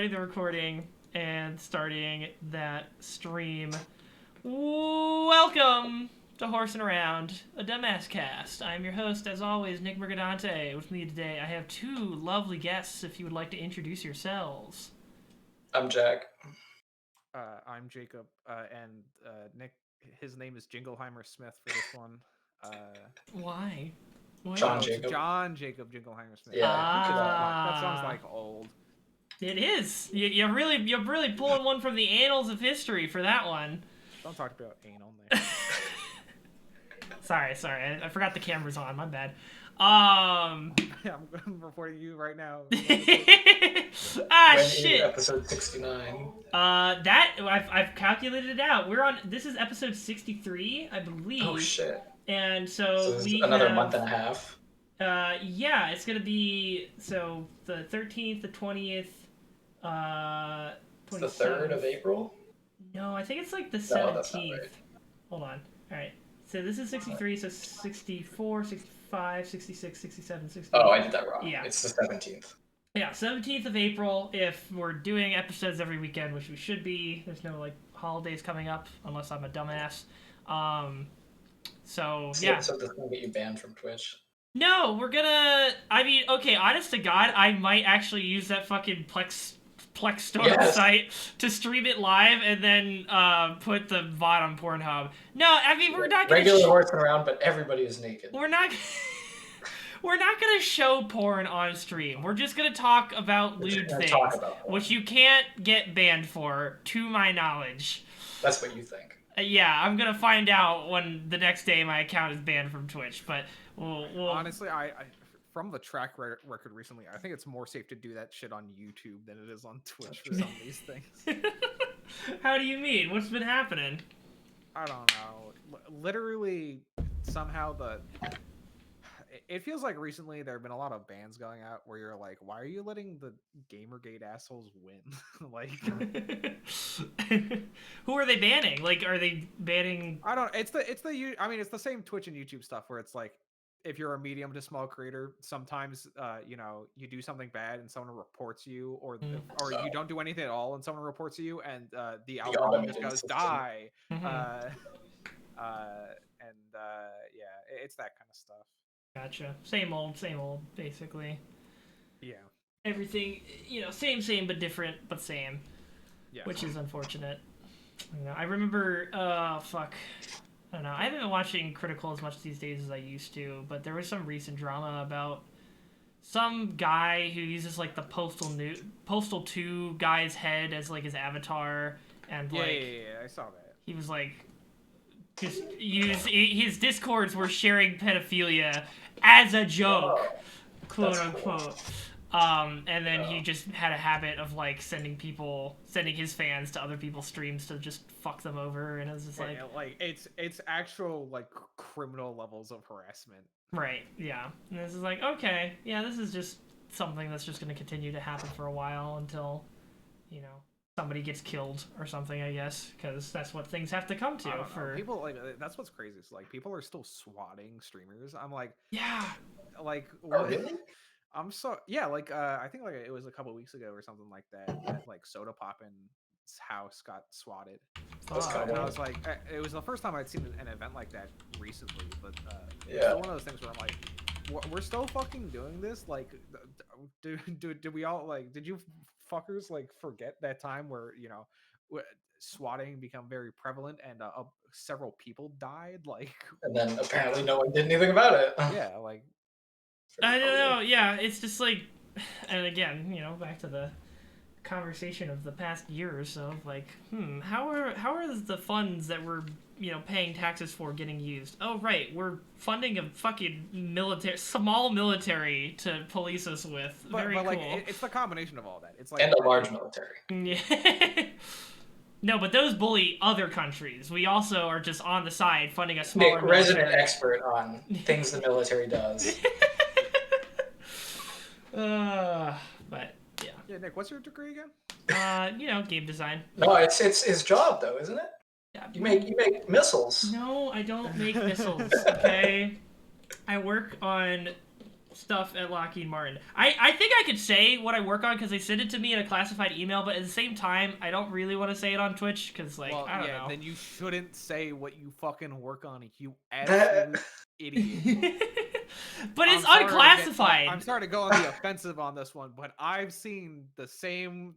starting the recording and starting that stream. Welcome to Horsin Around, a dumbass cast. I'm your host, as always, Nick Mercadante. With me today, I have two lovely guests. If you would like to introduce yourselves. I'm Jack. I'm Jacob, and Nick. His name is Jingleheimer Smith for this one. Why? John Jacob. John Jacob Jingleheimer Smith. Yeah. That sounds like old. It is. You're really pulling one from the annals of history for that one. Don't talk about anal, man. Sorry. I forgot the camera's on. My bad. I'm reporting you right now. Shit. Episode 69. I've calculated it out. This is episode 63, I believe. Oh shit. And so this we is another have, month and a half. Yeah, it's gonna be the 13th, the 20th, It's the 3rd of April? No, I think it's like the 17th. No, that's not right. Hold on. Alright. So this is 63, so 64, 65, 66, 67, 68. Oh, I did that wrong. Yeah. It's the 17th. Yeah, 17th of April, if we're doing episodes every weekend, which we should be. There's no, holidays coming up, unless I'm a dumbass. Yeah. So this will get you banned from Twitch. No, we're gonna... okay, honest to God, I might actually use that fucking Plex Store site to stream it live and then put the VOD on Pornhub. No, we're not gonna... Regular Horsin Around, but everybody is naked. We're not gonna show porn on stream. We're just gonna talk about lewd things, which you can't get banned for, to my knowledge. That's what you think. Yeah, I'm gonna find out when the next day my account is banned from Twitch, but we'll... Honestly, I from the track record recently, I think it's more safe to do that shit on YouTube than it is on Twitch for some of these things. How do you mean? What's been happening? I don't know. Literally, somehow it feels like recently there have been a lot of bans going out where you're like, why are you letting the Gamergate assholes win? Who are they banning? Are they banning? I don't. It's the same Twitch and YouTube stuff where it's like, if you're a medium to small creator, sometimes you do something bad and someone reports you, or you don't do anything at all and someone reports you, and the algorithm just goes die. Mm-hmm. It's that kind of stuff. Gotcha. Same old, basically. Yeah. Everything, same but different, but same. Yeah. Which is unfortunate. I remember, I don't know. I haven't been watching Critical as much these days as I used to, but there was some recent drama about some guy who uses the Postal 2 guy's head as his avatar, and yeah, I saw that. He was his discords were sharing pedophilia as a joke, quote unquote. Cool. And then he just had a habit of sending his fans to other people's streams to just fuck them over, and it was just it's actual criminal levels of harassment. Right. Yeah. And this is okay. Yeah, this is just something that's just going to continue to happen for a while until, somebody gets killed or something, I guess, because that's what things have to come to for people. That's what's crazy. It's people are still swatting streamers. I'm yeah. What? Oh, really? I think it was a couple weeks ago or something like that. That Soda Poppin's house got swatted. And I was it was the first time I'd seen an event like that recently. But it's one of those things where I'm we're still fucking doing this. Did we all did you fuckers forget that time where swatting become very prevalent and several people died? And then apparently no one did anything about it. Yeah, I don't know. Yeah, it's just and again, back to the conversation of the past year or so, how are the funds that we're paying taxes for getting used? Oh right, we're funding a fucking small military to police us with. Very cool. It's the combination of all that. It's and a large military. Yeah. No, but those bully other countries. We also are just on the side funding a smaller military. Resident expert on things the military does. But yeah. Yeah, Nick, what's your degree again? Game design. No, it's his job though, isn't it? Yeah. You make missiles. No, I don't make missiles. Okay. I work on stuff at Lockheed Martin. I think I could say what I work on because they send it to me in a classified email, but at the same time, I don't really want to say it on Twitch because, like, I don't know. Then you shouldn't say what you fucking work on, you absolute idiot. But it's unclassified. I'm sorry to go on the offensive on this one, but I've seen the same,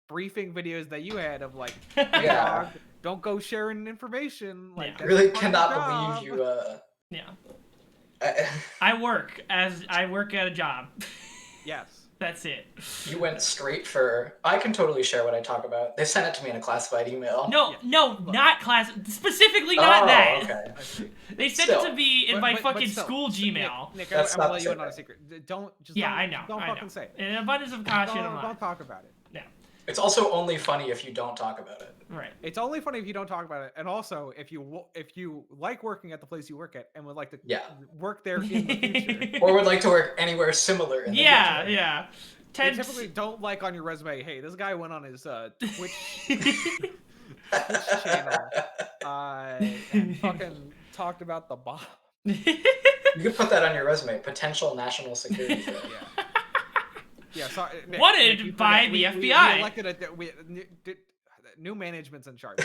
briefing videos that you had of like, Yeah. don't go sharing information. Like, I really cannot believe you. Yeah. I work at a job. Yes. That's it. You went straight for. I can totally share what I talk about. They sent it to me in a classified email. No, not class. Specifically, not that. Okay. They sent it to me in my fucking school Gmail. Nick, I'm gonna let you in on a secret. I know. Don't fucking say it. In an abundance of caution, don't talk about it. Yeah. It's also only funny if you don't talk about it. Right. It's only funny if you don't talk about it, and also if you like working at the place you work at and would like to work there in the future, or would like to work anywhere similar in the future. Yeah. They typically don't like on your resume, hey, this guy went on his Twitch channel and fucking talked about the bomb. You could put that on your resume. Potential national security threat. Yeah. So, wanted by the FBI. We elected new management's in charge.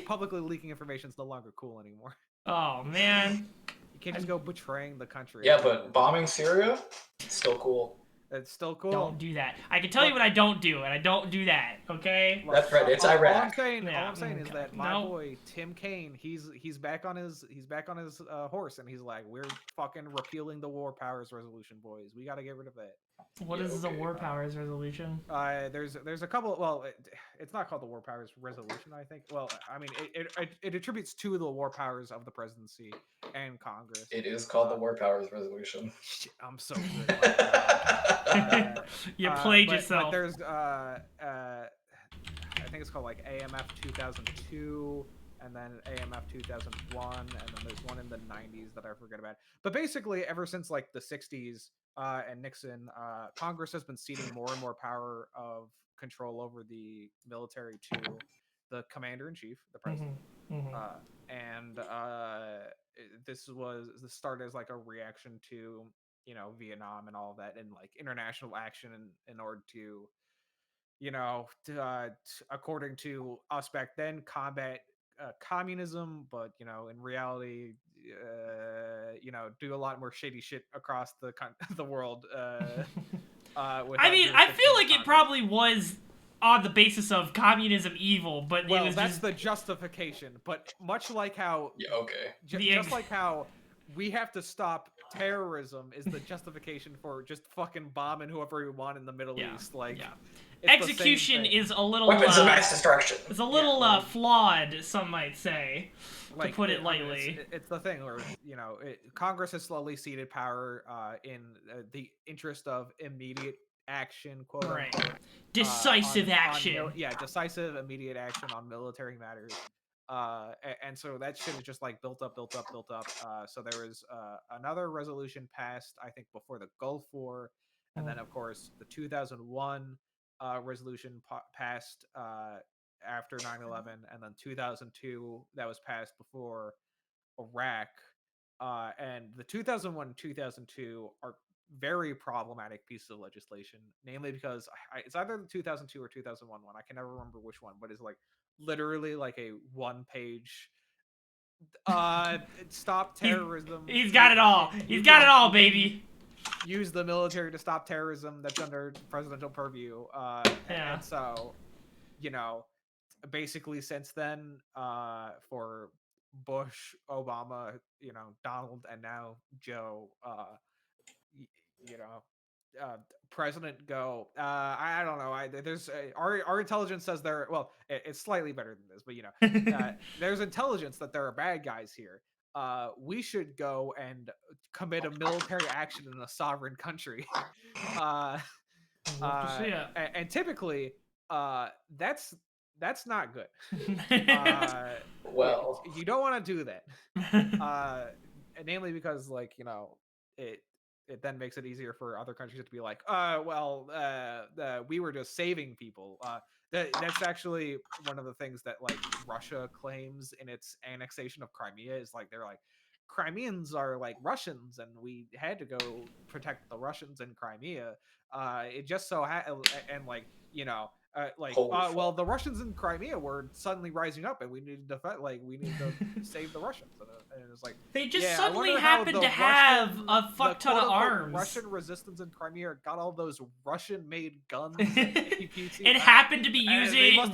Publicly leaking information is no longer cool anymore. Oh man. You can't just go betraying the country. Yeah, but bombing Syria, still cool. It's still cool. Don't do that. I can tell you what I don't do, and I don't do that. Okay. That's right. It's Iraq. All I'm saying is that my boy Tim Kaine, he's back on his horse, and he's like, we're fucking repealing the War Powers Resolution, boys. We got to get rid of that. What is the War Powers Resolution? There's a couple. Well, it's not called the War Powers Resolution, I think. Well, I mean, it attributes to the war powers of the presidency and Congress. It is called the War Powers Resolution. Shit, I'm so good. You played yourself. But there's I think it's called like AMF 2002. And then AMF 2001, and then there's one in the 90s that I forget about. But basically, ever since like the 60s and Nixon, Congress has been ceding more and more power of control over the military to the commander-in-chief, the president. This started as like a reaction to Vietnam and all of that, and like international action in order to according to us back then, combat communism, but in reality, do a lot more shady shit across the world. I feel like it probably was on the basis of communism evil, but that's the justification. But much like how just like how we have to stop terrorism is the justification for just fucking bombing whoever we want in the Middle East. Like, execution is a little weapons of mass destruction. It's a little flawed, some might say, to put it lightly. It's the thing where Congress has slowly ceded power in the interest of immediate action, quote unquote. Decisive action. Decisive immediate action on military matters. And so that shit is just like built up. So there was another resolution passed, I think, before the Gulf War, and then of course the 2001 resolution passed after 9/11, and then 2002 that was passed before Iraq, and the 2001 and 2002 are very problematic pieces of legislation, namely because it's either the 2002 or 2001 one. I can never remember which one, but it's like literally like a one-page stop terrorism. He's got it all. He's got it all, baby. Use the military to stop terrorism. That's under presidential purview. And so, basically since then, for Bush, Obama, Donald, and now Joe, President go. I don't know. There's our intelligence says it's slightly better than this, but there's intelligence that there are bad guys here. We should go and commit a military action in a sovereign country. And typically, that's not good. Well, you don't want to do that. Namely because it then makes it easier for other countries to be like, we were just saving people. That's actually one of the things that like Russia claims in its annexation of Crimea is like, they're like, Crimeans are like Russians, and we had to go protect the Russians in Crimea. It just so and like well, the Russians in Crimea were suddenly rising up, and we needed to fight. Like, we needed to save the Russians, and it was like they just suddenly happened to have a fuck ton of arms. Russian resistance in Crimea got all those Russian-made guns. It happened to be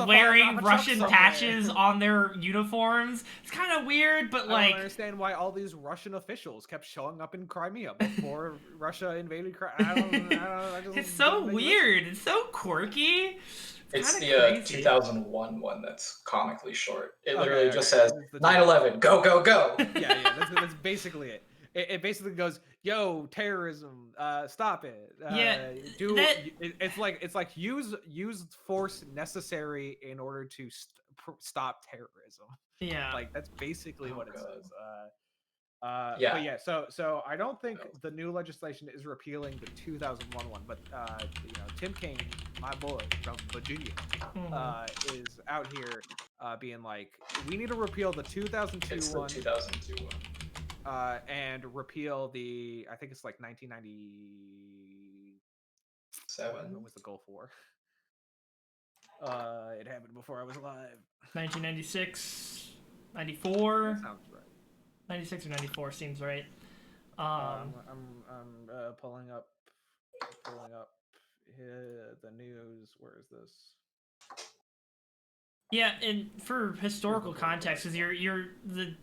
wearing Russian patches on their uniforms. It's kind of weird, but I don't understand why all these Russian officials kept showing up in Crimea before Russia invaded Crimea. It's so weird. It's so quirky. It's the 2001 one that's comically short. It literally just says 9/11, go, go, go. Yeah, that's basically it. It basically goes, yo, terrorism, stop it. It's like use force necessary in order to stop terrorism. Yeah, like that's basically what it says. But so I don't think the new legislation is repealing the 2001 one, but Tim Kaine, my boy from Virginia, is out here being like, we need to repeal the 2002 it's one. The 2002 one. And repeal the, I think it's like 1997. What was the Gulf War? It happened before I was alive. 1996, 94. That sounds right. 96 or 94 seems right. I'm pulling up the news. Where is this? Yeah, and for historical context, because you're the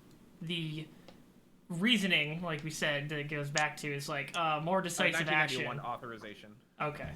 reasoning, like we said, that it goes back to is like more decisive action. Authorization. Okay.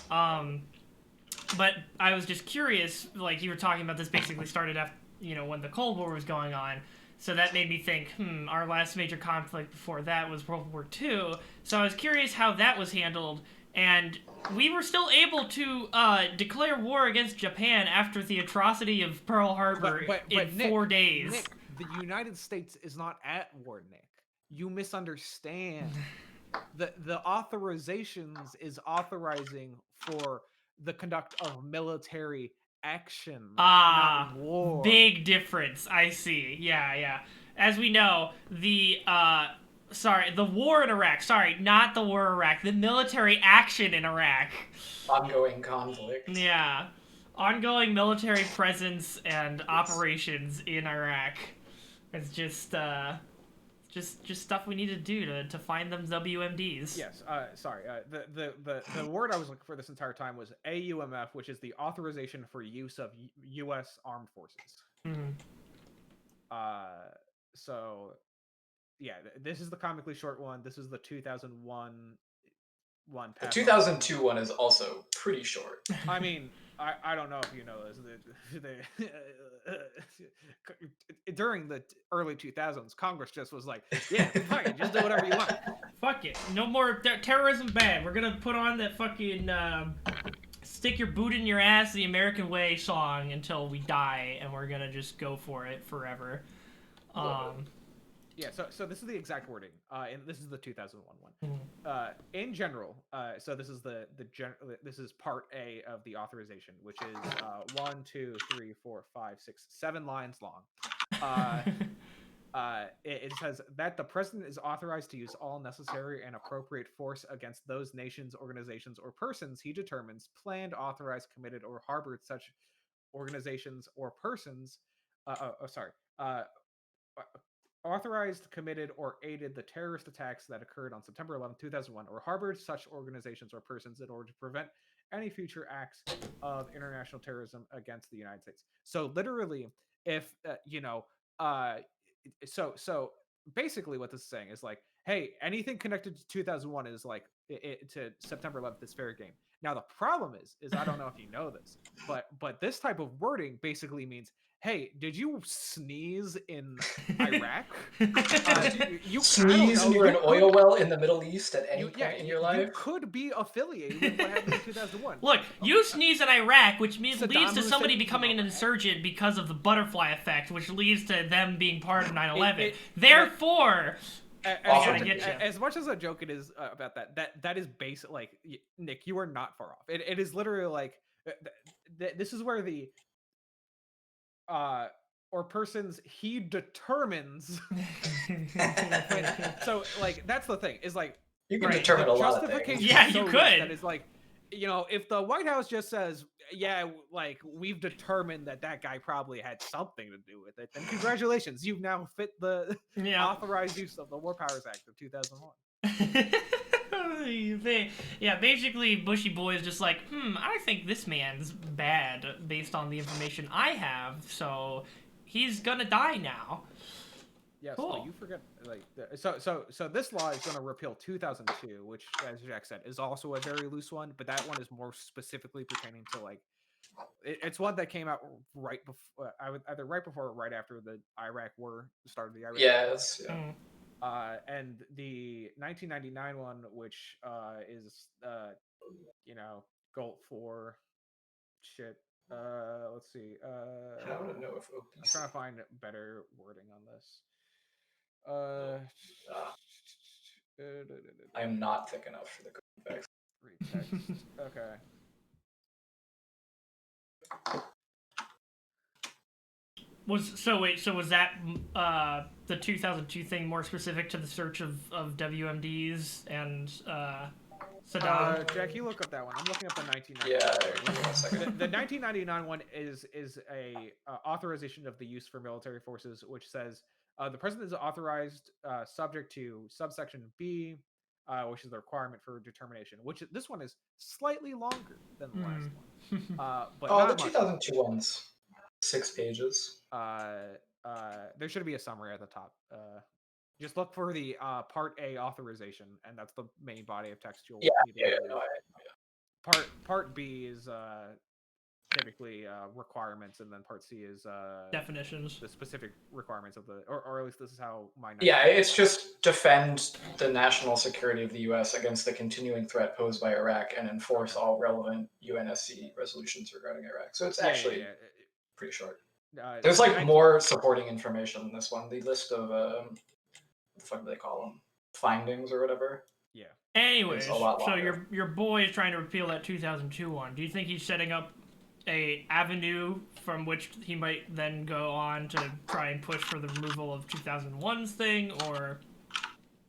But I was just curious, like you were talking about this basically started after, when the Cold War was going on. So that made me think, our last major conflict before that was World War II. So I was curious how that was handled. And we were still able to declare war against Japan after the atrocity of Pearl Harbor in 4 days. Nick, the United States is not at war, Nick. You misunderstand. The authorizations is authorizing for the conduct of military action, not war. Big difference. I see. Yeah. As we know, the war in Iraq. Sorry, not the war in Iraq. The military action in Iraq. Ongoing conflict. Yeah. Ongoing military presence and operations in Iraq. It's just stuff we need to do to find them WMDs. Yes. The word I was looking for this entire time was AUMF, which is the authorization for use of U.S. armed forces. So, yeah, this is the comically short one. This is the 2001 one. The 2002 one is also pretty short. I mean, I don't know if you know this. During the early 2000s, Congress just was like, yeah, fuck it, just do whatever you want. Fuck it. No more terrorism bad. We're going to put on that fucking stick your boot in your ass the American way song until we die, and we're going to just go for it forever. Yeah, so this is the exact wording, and this is the 2001 one. In general, so this is this is part A of the authorization, which is 1, 2, 3, 4, 5, 6, 7 lines long. It says that the president is authorized to use all necessary and appropriate force against those nations, organizations, or persons he determines planned, authorized, committed, or harbored such organizations or persons. Authorized, committed, or aided the terrorist attacks that occurred on September 11, 2001, or harbored such organizations or persons in order to prevent any future acts of international terrorism against the United States. So literally, if so basically what this is saying is like, hey, anything connected to 2001 is like to September 11th is fair game. Now the problem is I don't know if you know this, but this type of wording basically means, hey, did you sneeze in Iraq? You sneeze near an oil well in the Middle East at any point in your life? You could be affiliated with what happened in 2001. Look, you sneeze in Iraq, which leads to somebody becoming an insurgent because of the butterfly effect, which leads to them being part of 9/11. Therefore... As much as a joke it is about that is basic. Like, Nick, you are not far off. It is literally like this is where the or persons he determines. So like that's the thing is like you can determine a lot of things. Yeah, you could. That is like, you know, if the White House just says, yeah, like we've determined that guy probably had something to do with it, then congratulations, you've now fit the authorized use of the War Powers Act of 2001. Yeah, basically Bushy Boy is just like, I think this man's bad based on the information I have, so he's gonna die now. Yes, cool. But you forget, like, so this law is going to repeal 2002, which, as Jack said, is also a very loose one, but that one is more specifically pertaining to, like, it's one that came out right before, either right before or right after the Iraq War started. The Iraq Yes. War. And the 1999 one, which is you know, Gulf for shit. Let's see. I don't know if I'm trying to find better wording on this. I'm not thick enough for the facts. Retext. Okay. Was that the 2002 thing more specific to the search of WMDs and Saddam? Jack, you look up that one. I'm looking up the 1999. Yeah, the 1999 one is a authorization of the use for military forces, which says the president is authorized subject to subsection B, which is the requirement for determination. Which this one is slightly longer than the last one. But the 2002 one's 6 pages. There should be a summary at the top. Just look for the Part A authorization, and that's the main body of text you'll need to read. Part B is typically requirements, and then Part C is definitions. The specific requirements of the, or at least this is how my. Yeah, it's just defend the national security of the U.S. against the continuing threat posed by Iraq and enforce all relevant UNSC resolutions regarding Iraq. So it's actually pretty short. There's like more supporting information in this one. The list of what the fuck do they call them? Findings or whatever. Yeah. Anyways, so your boy is trying to repeal that 2002 one. Do you think he's setting up a avenue from which he might then go on to try and push for the removal of 2001's thing, or?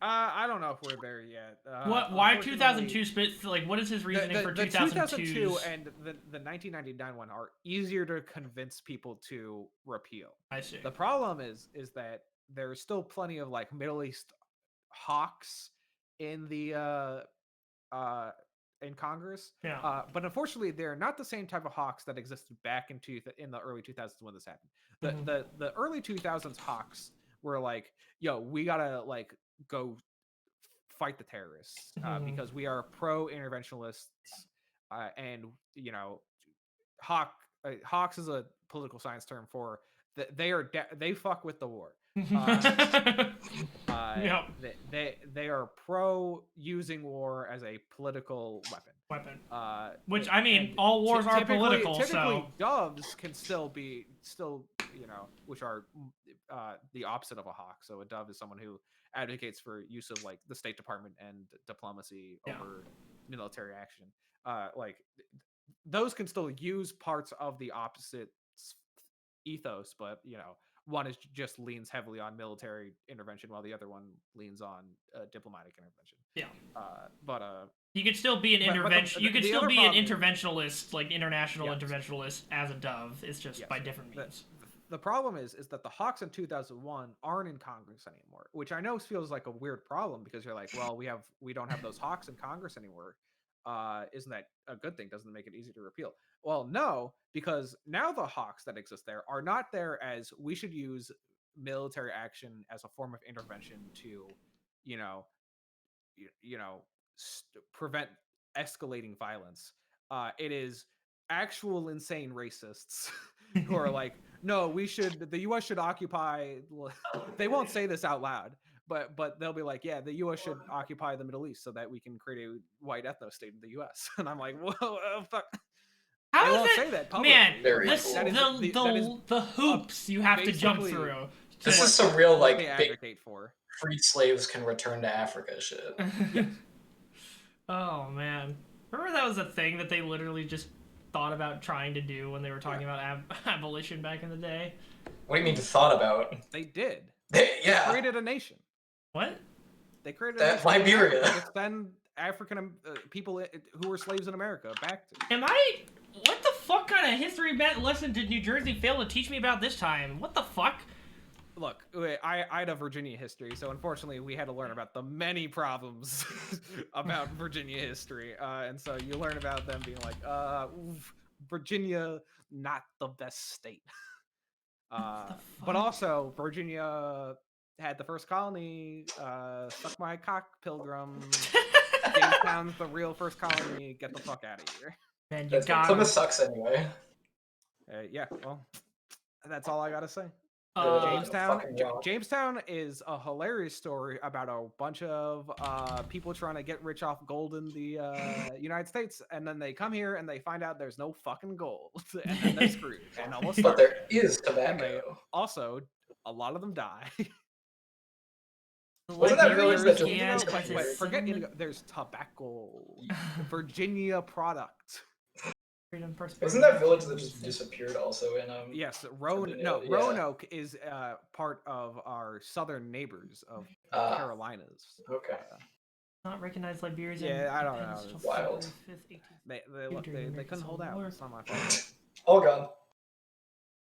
I don't know if we're there yet. Why 2002 split? Like, what is his reasoning for 2002 and the 1999 one are easier to convince people to repeal. I see. The problem is that there's still plenty of like Middle East hawks in the in Congress. Yeah. But unfortunately, they're not the same type of hawks that existed back in the early 2000s when this happened. The early 2000s hawks were like, yo, we gotta like go fight the terrorists because we are pro-interventionalists, and you know, hawks is a political science term for they fuck with the war. They are pro using war as a political weapon. Which I mean, all wars are political. Typically, so doves can still you know, which are the opposite of a hawk. So a dove is someone who advocates for use of like the State Department and diplomacy over military action. Like those can still use parts of the opposite ethos, but you know, one is just leans heavily on military intervention while the other one leans on diplomatic intervention. But you could still be an intervention. You could still be an interventionalist, like international interventionalist, as a dove. It's just by different means. The problem is that the hawks in 2001 aren't in Congress anymore, which I know feels like a weird problem because you're like, well, we don't have those hawks in Congress anymore. Isn't that a good thing? Doesn't it make it easy to repeal? Well, no, because now the hawks that exist there are not there as we should use military action as a form of intervention to, prevent escalating violence. It is actual insane racists who are like, no, the U.S. should occupy. They won't say this out loud. But they'll be like, yeah, the U.S. should occupy the Middle East so that we can create a white ethno state in the U.S. And I'm like, whoa, fuck. How is it? Say that publicly. Man, the hoops you have to jump through. This is some real like advocate for freed slaves can return to Africa shit. Oh man, remember that was a thing that they literally just thought about trying to do when they were talking about abolition back in the day. What do you mean thought about? They did. They created a nation. What? They created a nation Liberia to send African people who were slaves in America back to. What the fuck kind of history lesson did New Jersey fail to teach me about this time? What the fuck? Look, I had a Virginia history, so unfortunately we had to learn about the many problems about Virginia history, and so you learn about them being like, Virginia, not the best state. But also, Virginia had the first colony, suck my cock, pilgrim. Jamestown's the real first colony, get the fuck out of here. Man, Plymouth sucks anyway. Yeah, well, that's all I gotta say. Jamestown is a hilarious story about a bunch of people trying to get rich off gold in the United States, and then they come here and they find out there's no fucking gold, and then they're screwed. And almost but there is tobacco. Also, a lot of them die. Wasn't that village that forget there's tobacco. Virginia product. Isn't that village that just disappeared also in yes, Roanoke is part of our southern neighbors of Carolinas. Okay. Not recognized Liberians. I don't know. It's wild. They couldn't hold out. It's not my fault. All gone.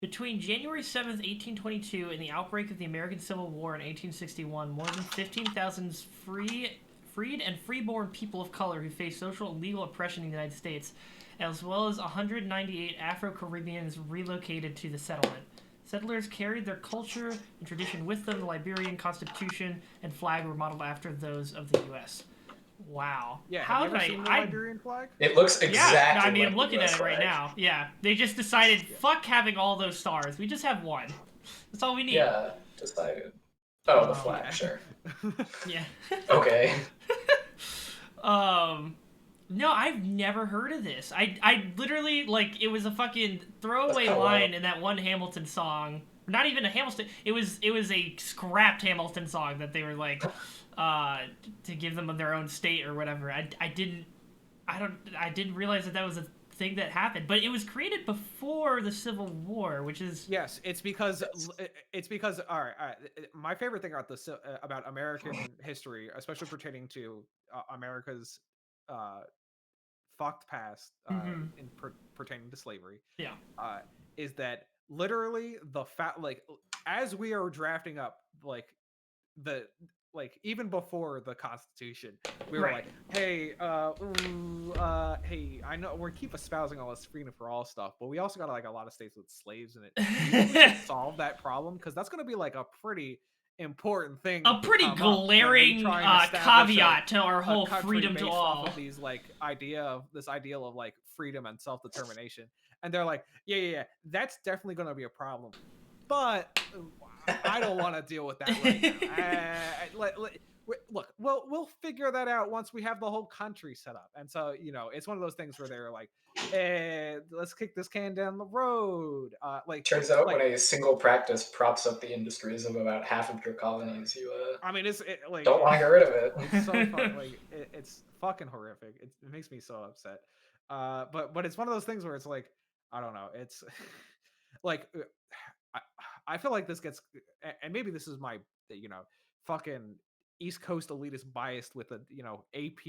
Between January 7th, 1822 and the outbreak of the American Civil War in 1861, more than 15,000 freed and freeborn people of color who faced social and legal oppression in the United States, as well as 198 Afro-Caribbeans relocated to the settlement. Settlers carried their culture and tradition with them. The Liberian Constitution and flag were modeled after those of the U.S. Wow. Yeah, have you ever seen the Liberian flag? It looks exactly I mean, like I'm looking at it right flag. now. Yeah, they just decided, fuck having all those stars. We just have one. That's all we need. Yeah, decided. Oh, the flag, sure. Yeah. Okay. No, I've never heard of this. I literally, like, it was a fucking throwaway line in that one Hamilton song. Not even a Hamilton. It was a scrapped Hamilton song that they were like, to give them their own state or whatever. I didn't realize that was a thing that happened, but it was created before the Civil War, which is yes. It's because all right. My favorite thing about American history, especially pertaining to America's fucked past pertaining to slavery, is that literally as we are drafting up even before the Constitution, we were like, hey, hey, I know we keep espousing all this freedom for all stuff, but we also got like a lot of states with slaves in it. We should solve that problem, because that's going to be like a pretty important thing, a pretty glaring caveat to our whole freedom to all. These this ideal of like freedom and self-determination, and they're like, yeah, that's definitely going to be a problem, but I don't want to deal with that right now. Look, we'll figure that out once we have the whole country set up. And so, it's one of those things where they're like, let's kick this can down the road. Turns out when a single practice props up the industries of about half of your colonies, you don't want to get rid of it. It's so fun. It's fucking horrific. It makes me so upset. But it's one of those things where it's like, I don't know. It's like, I feel like this gets, and maybe this is my, fucking East Coast elitist biased with a, AP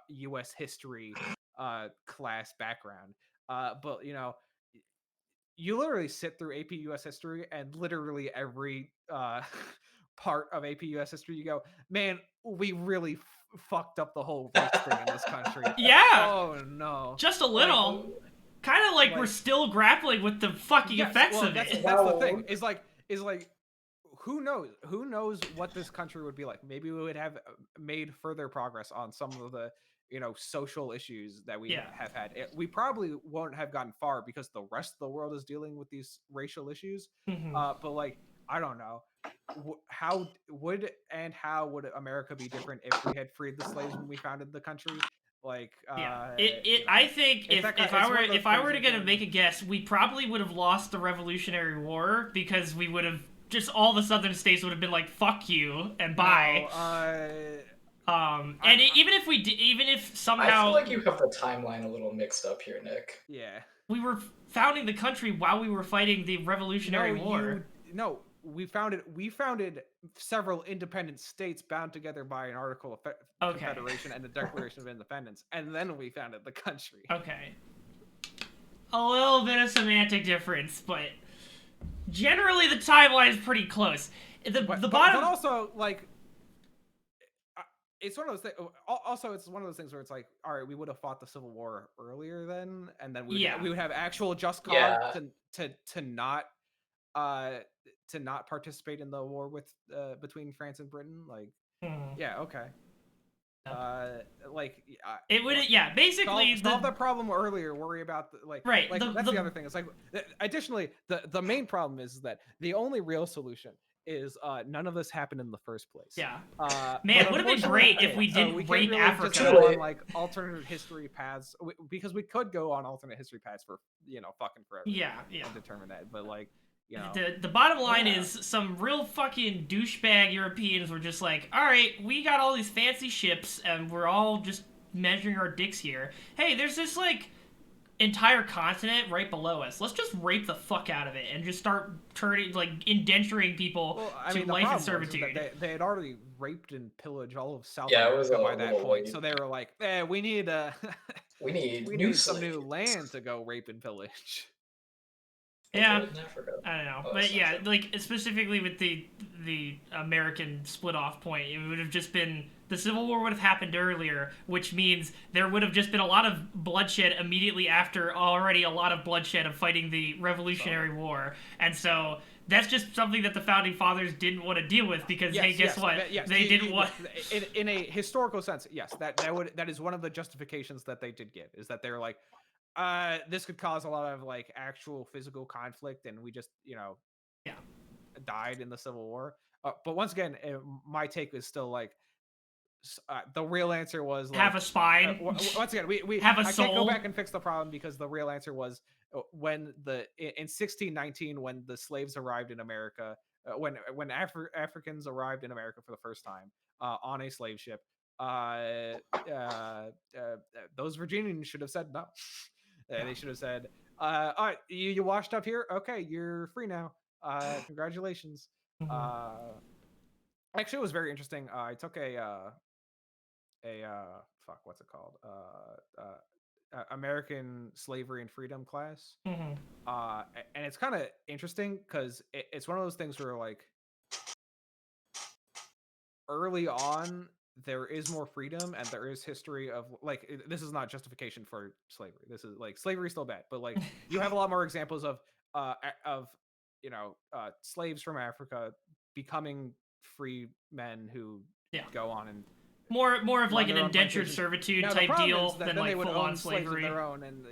U.S. history class background. But, you literally sit through AP U.S. history, and literally every part of AP U.S. history, you go, man, we really fucked up the whole race thing in this country. Yeah. Oh, no. Just a little. Kind of like we're still grappling with the fucking effects of it. That's the thing. Is like, who knows what this country would be like? Maybe we would have made further progress on some of the social issues that we have had. We probably won't have gotten far because the rest of the world is dealing with these racial issues. But like, I don't know. How would America be different if we had freed the slaves when we founded the country? Like, I think if I were to make a guess, we probably would have lost the Revolutionary War, because we would have all the southern states would have been like, fuck you and bye. Even if somehow, I feel like you have the timeline a little mixed up here, Nick. Yeah, we were founding the country while we were fighting the Revolutionary War. no, we founded several independent states bound together by an Article of Confederation and the Declaration of Independence, and then we founded the country. Okay. A little bit of semantic difference, but generally the timeline is pretty close. But also, like, it's one of those things. Also, it's one of those things where it's like, all right, we would have fought the Civil War earlier then, and then we would have actual just cause to not participate in the war with between France and Britain. Like, yeah, okay. It would, basically solve that problem earlier. Worry about that's the other thing. It's like, additionally, the main problem is that the only real solution is none of this happened in the first place. Yeah. Man, it would have been great if we didn't rape Africa. Just go on like alternate history paths, because we could go on alternate history paths for fucking forever. Yeah. And determine that, but like. The bottom line is some real fucking douchebag Europeans were just like, all right, we got all these fancy ships and we're all just measuring our dicks here. Hey, there's this like entire continent right below us. Let's just rape the fuck out of it and just start indenturing people to life and servitude. They had already raped and pillaged all of South America by that point, so they were like, we need some new land to go rape and pillage. Yeah, I don't know, but yeah, like specifically with the American split off point, it would have just been the Civil War would have happened earlier, which means there would have just been a lot of bloodshed immediately after already a lot of bloodshed of fighting the Revolutionary War, and so that's just something that the founding fathers didn't want to deal with because guess what? They didn't want. In a historical sense, yes, that is one of the justifications that they did give, is that they're like, this could cause a lot of like actual physical conflict, and we just died in the Civil War. But once again, my take is still like the real answer was like, have a spine. Once again, we have a soul. I can't go back and fix the problem, because the real answer was in 1619, when the slaves arrived in America, when Africans arrived in America for the first time on a slave ship. Those Virginians should have said no. They should have said, all right, you washed up here? Okay, you're free now. Congratulations. Actually, it was very interesting. I took what's it called? American Slavery and Freedom class. And it's kind of interesting because it's one of those things where like early on, there is more freedom and there is history of like, this is not justification for slavery. This is like, slavery is still bad, but like you have a lot more examples of slaves from Africa becoming free men who go on and more of like an indentured servitude type deal than like full on slavery. Their own, and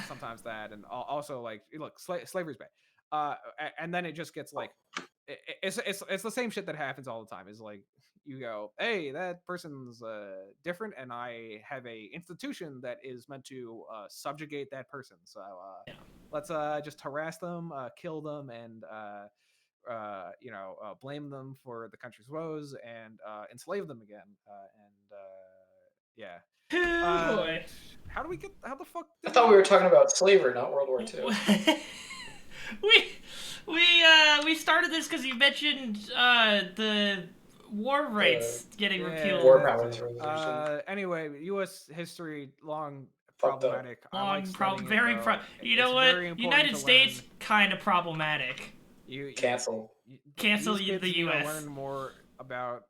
sometimes that, and also like, look, slavery's bad. And then it just gets like, it's the same shit that happens all the time. Is like, you go, hey, that person's different, and I have a institution that is meant to subjugate that person. So let's just harass them, kill them, and blame them for the country's woes, and enslave them again. How the fuck? I thought we were talking about slavery, not World War II. We started this because you mentioned the war rights getting repealed. War powers resolution. Anyway, U.S. history, long problematic. Very you know what? United States kind of problematic. Cancel the U.S. Learn more about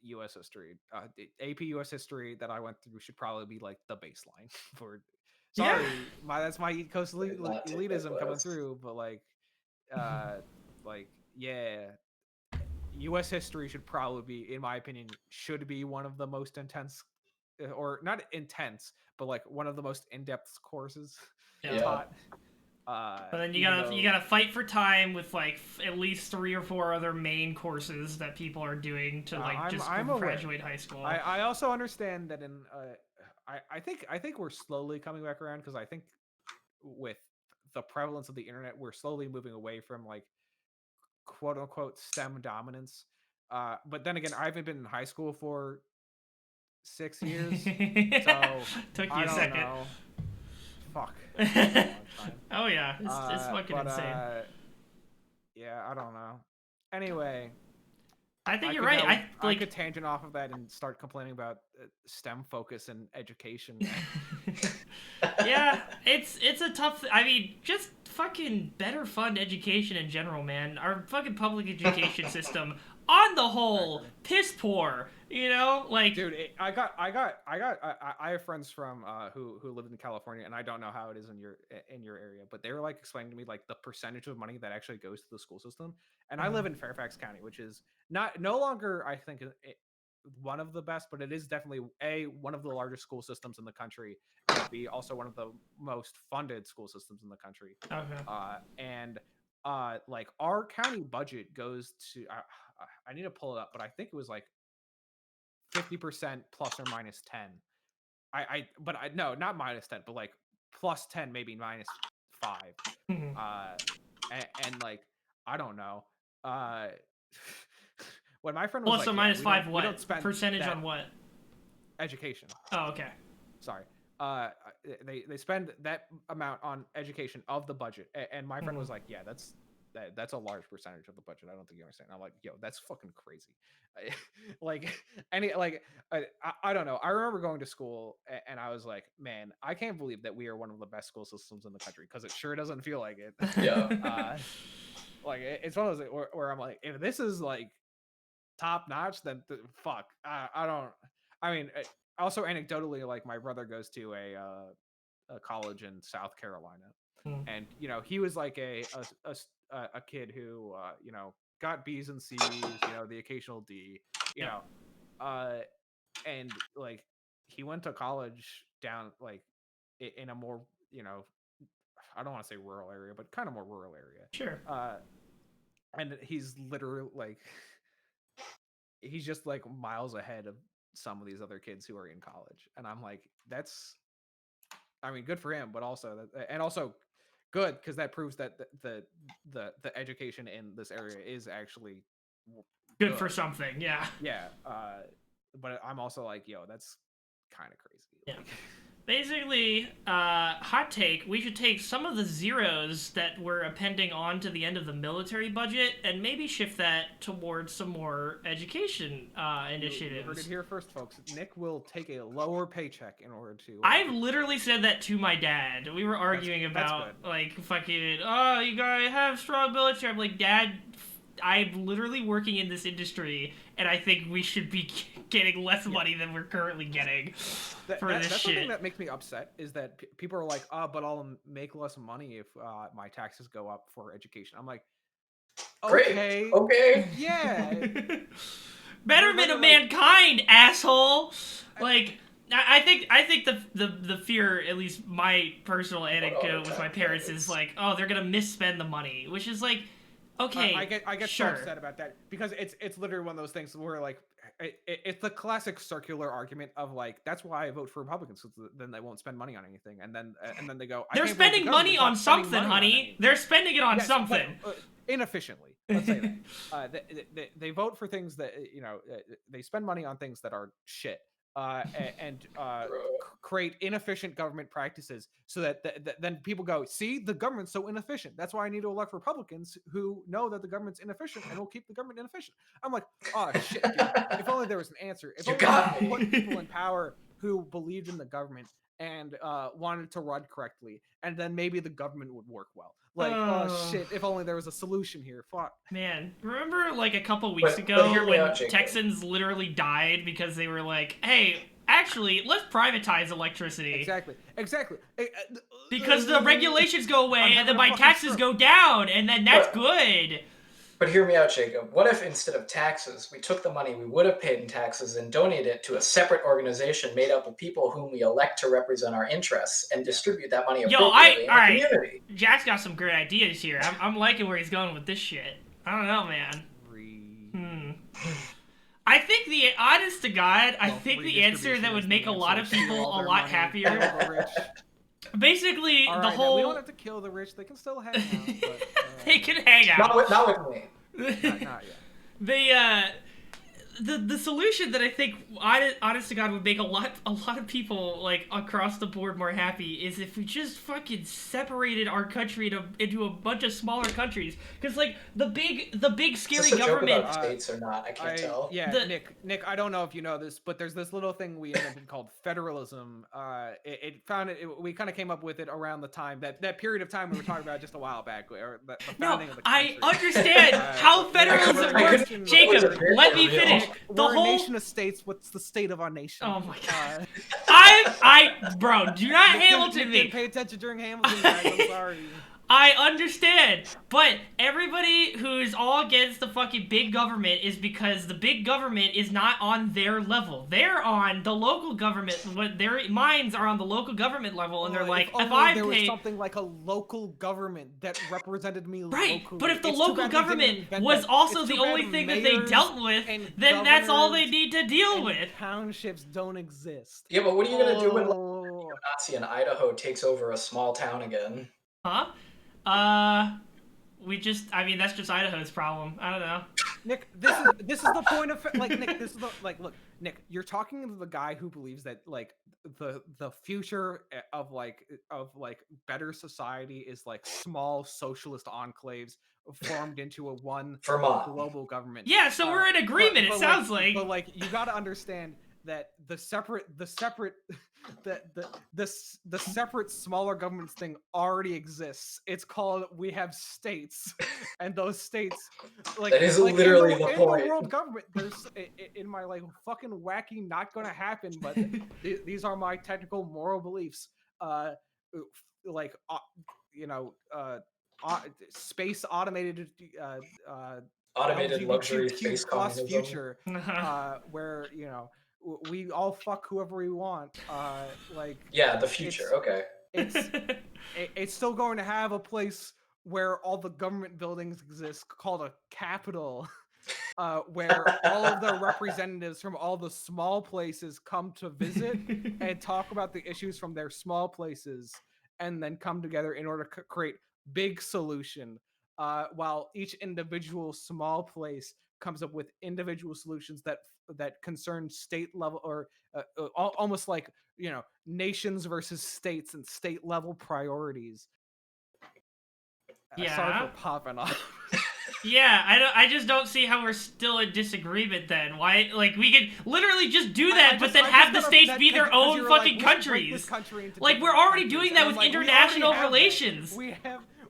U.S. history. AP U.S. history that I went through should probably be like the baseline for. Sorry, that's my East Coast elitism coming through, but U.S. history should probably be, in my opinion, should be one of the most intense, or not intense, but like one of the most in-depth courses taught. But then you gotta fight for time with like at least 3 or 4 other main courses that people are doing to graduate high school. I also understand that in I think we're slowly coming back around, because I think with the prevalence of the internet, we're slowly moving away from like quote unquote STEM dominance. But then again, I haven't been in high school for 6 years, so took you a second. Know. Fuck. Oh yeah, it's fucking insane. Yeah, I don't know. Anyway, I think you're right. I could tangent off of that and start complaining about STEM focus in education. Yeah, it's a tough. I mean, just fucking better fund education in general, man. Our fucking public education system, on the whole, piss poor. You know, like, dude, I have friends from who live in California, and I don't know how it is in your area, but they were like explaining to me like the percentage of money that actually goes to the school system. And I live in Fairfax County, which is no longer, I think, one of the best, but it is definitely one of the largest school systems in the country, and B, also one of the most funded school systems in the country. Okay. And like our county budget goes to I need to pull it up, but I think it was like 50% plus or minus 10. But no, not minus 10, but like plus 10, maybe minus 5. And like, I don't know. When my friend was plus like, or minus 5 we what? don't spend Percentage on what? Education. Oh, okay. Sorry. They spend that amount on education of the budget. And my friend was like, yeah, that's a large percentage of the budget. I don't think you understand. I'm like, yo, that's fucking crazy. I don't know. I remember going to school and I was like, man, I can't believe that we are one of the best school systems in the country, because it sure doesn't feel like it. Yeah. Like it's one of those where I'm like, if this is like top notch, then fuck. I don't. I mean, also anecdotally, like my brother goes to a college in South Carolina, and you know he was like a kid who you know got B's and C's, you know, the occasional D, you know, and like he went to college down like in a more, you know, I don't want to say rural area, but kind of more rural area. Sure. And he's literally like he's just like miles ahead of some of these other kids who are in college, and I'm like, that's, I mean, good for him, but also and also good because that proves that the education in this area is actually good for something. Yeah. But I'm also like, yo, that's kind of crazy. Yeah. Basically, hot take, we should take some of the zeros that we're appending on to the end of the military budget and maybe shift that towards some more education initiatives. You heard it here first, folks. Nick will take a lower paycheck in order to... I've literally said that to my dad. We were arguing about, like, fucking, oh, you gotta have strong military. I'm like, Dad, I'm literally working in this industry, and I think we should be getting less money than we're currently getting for this that's shit. Something that makes me upset is that people are like, but I'll make less money if my taxes go up for education. I'm like, okay. Great. Okay. Yeah. Betterment of mankind, asshole. Like, I think the fear, at least my personal anecdote with my parents, is like, oh, they're gonna misspend the money, which is like, okay, I get sure. so upset about that because it's literally one of those things where like it's the classic circular argument of like, that's why I vote for Republicans, because then they won't spend money on anything, and then they go, they're spending money on something, honey. They're spending it on something. But, inefficiently. Let's say that they vote for things that, you know, they spend money on things that are shit. And create inefficient government practices so that then people go, see, the government's so inefficient. That's why I need to elect Republicans who know that the government's inefficient and will keep the government inefficient. I'm like, oh shit, dude. If only there was an answer. If only we put people in power who believed in the government and wanted to run correctly, and then maybe the government would work well. Like, oh shit, if only there was a solution here. Fuck. Man, remember like a couple weeks ago when Texans literally died because they were like, hey, actually, let's privatize electricity. Exactly. Because the regulations go away and then my taxes go down, and then that's good. But hear me out, Jacob. What if instead of taxes, we took the money we would have paid in taxes and donated it to a separate organization made up of people whom we elect to represent our interests and distribute that money appropriately in the community? Jack's got some great ideas here. I'm liking where he's going with this shit. I don't know, man. I think honest to God, I think the answer that would make a lot of people a lot happier. Basically, the whole... We don't have to kill the rich. They can still hang out. But, they can hang out. Not with me. Not yet. the solution that I think, honest to God, would make a lot of people like across the board more happy is if we just fucking separated our country into a bunch of smaller countries. Because like the big scary government. About states or not? I can't tell. Yeah, Nick, I don't know if you know this, but there's this little thing we invented called federalism. We kind of came up with it around the time that period of time we were talking about just a while back, or the founding of the country. I understand how federalism works. Jacob, let me finish. We're a nation of states. What's the state of our nation? Oh my god. Bro, do not Hamilton me. Pay attention during Hamilton, guys. I'm sorry. I understand, but everybody who's all against the fucking big government is because the big government is not on their level. They're on the local government. Their minds are on the local government level, and they're like, if I there was something like a local government that represented me right, locally. But if the local government was also the only thing that they dealt with, then that's all they need to deal with. Townships don't exist. Yeah, but what are you gonna do when like, a Nazi in Idaho takes over a small town again? Huh? I mean, that's just Idaho's problem. I don't know. Nick, this is the point of like Nick. This is the look, Nick. You're talking to the guy who believes that like the future of better society is like small socialist enclaves formed into a one global government. Yeah, so we're in agreement. It sounds like. But like, you got to understand that the separate smaller governments thing already exists. It's called we have states, and those states like that is literally the point. In the world government, there's in my like fucking wacky not gonna happen, but these are my technical moral beliefs. Space automated luxury space communism. Future, where we all fuck whoever we want. The future. Okay. It's still going to have a place where all the government buildings exist, called a capital, where all of the representatives from all the small places come to visit and talk about the issues from their small places, and then come together in order to create big solution. While each individual small place comes up with individual solutions that concern state level or almost like nations versus states and state level priorities. Yeah. Sorry for popping off. Yeah, I just don't see how we're still in disagreement then. Why, like, we could literally just do that, but then have the states be their own fucking countries. Like, we're already doing that with international relations.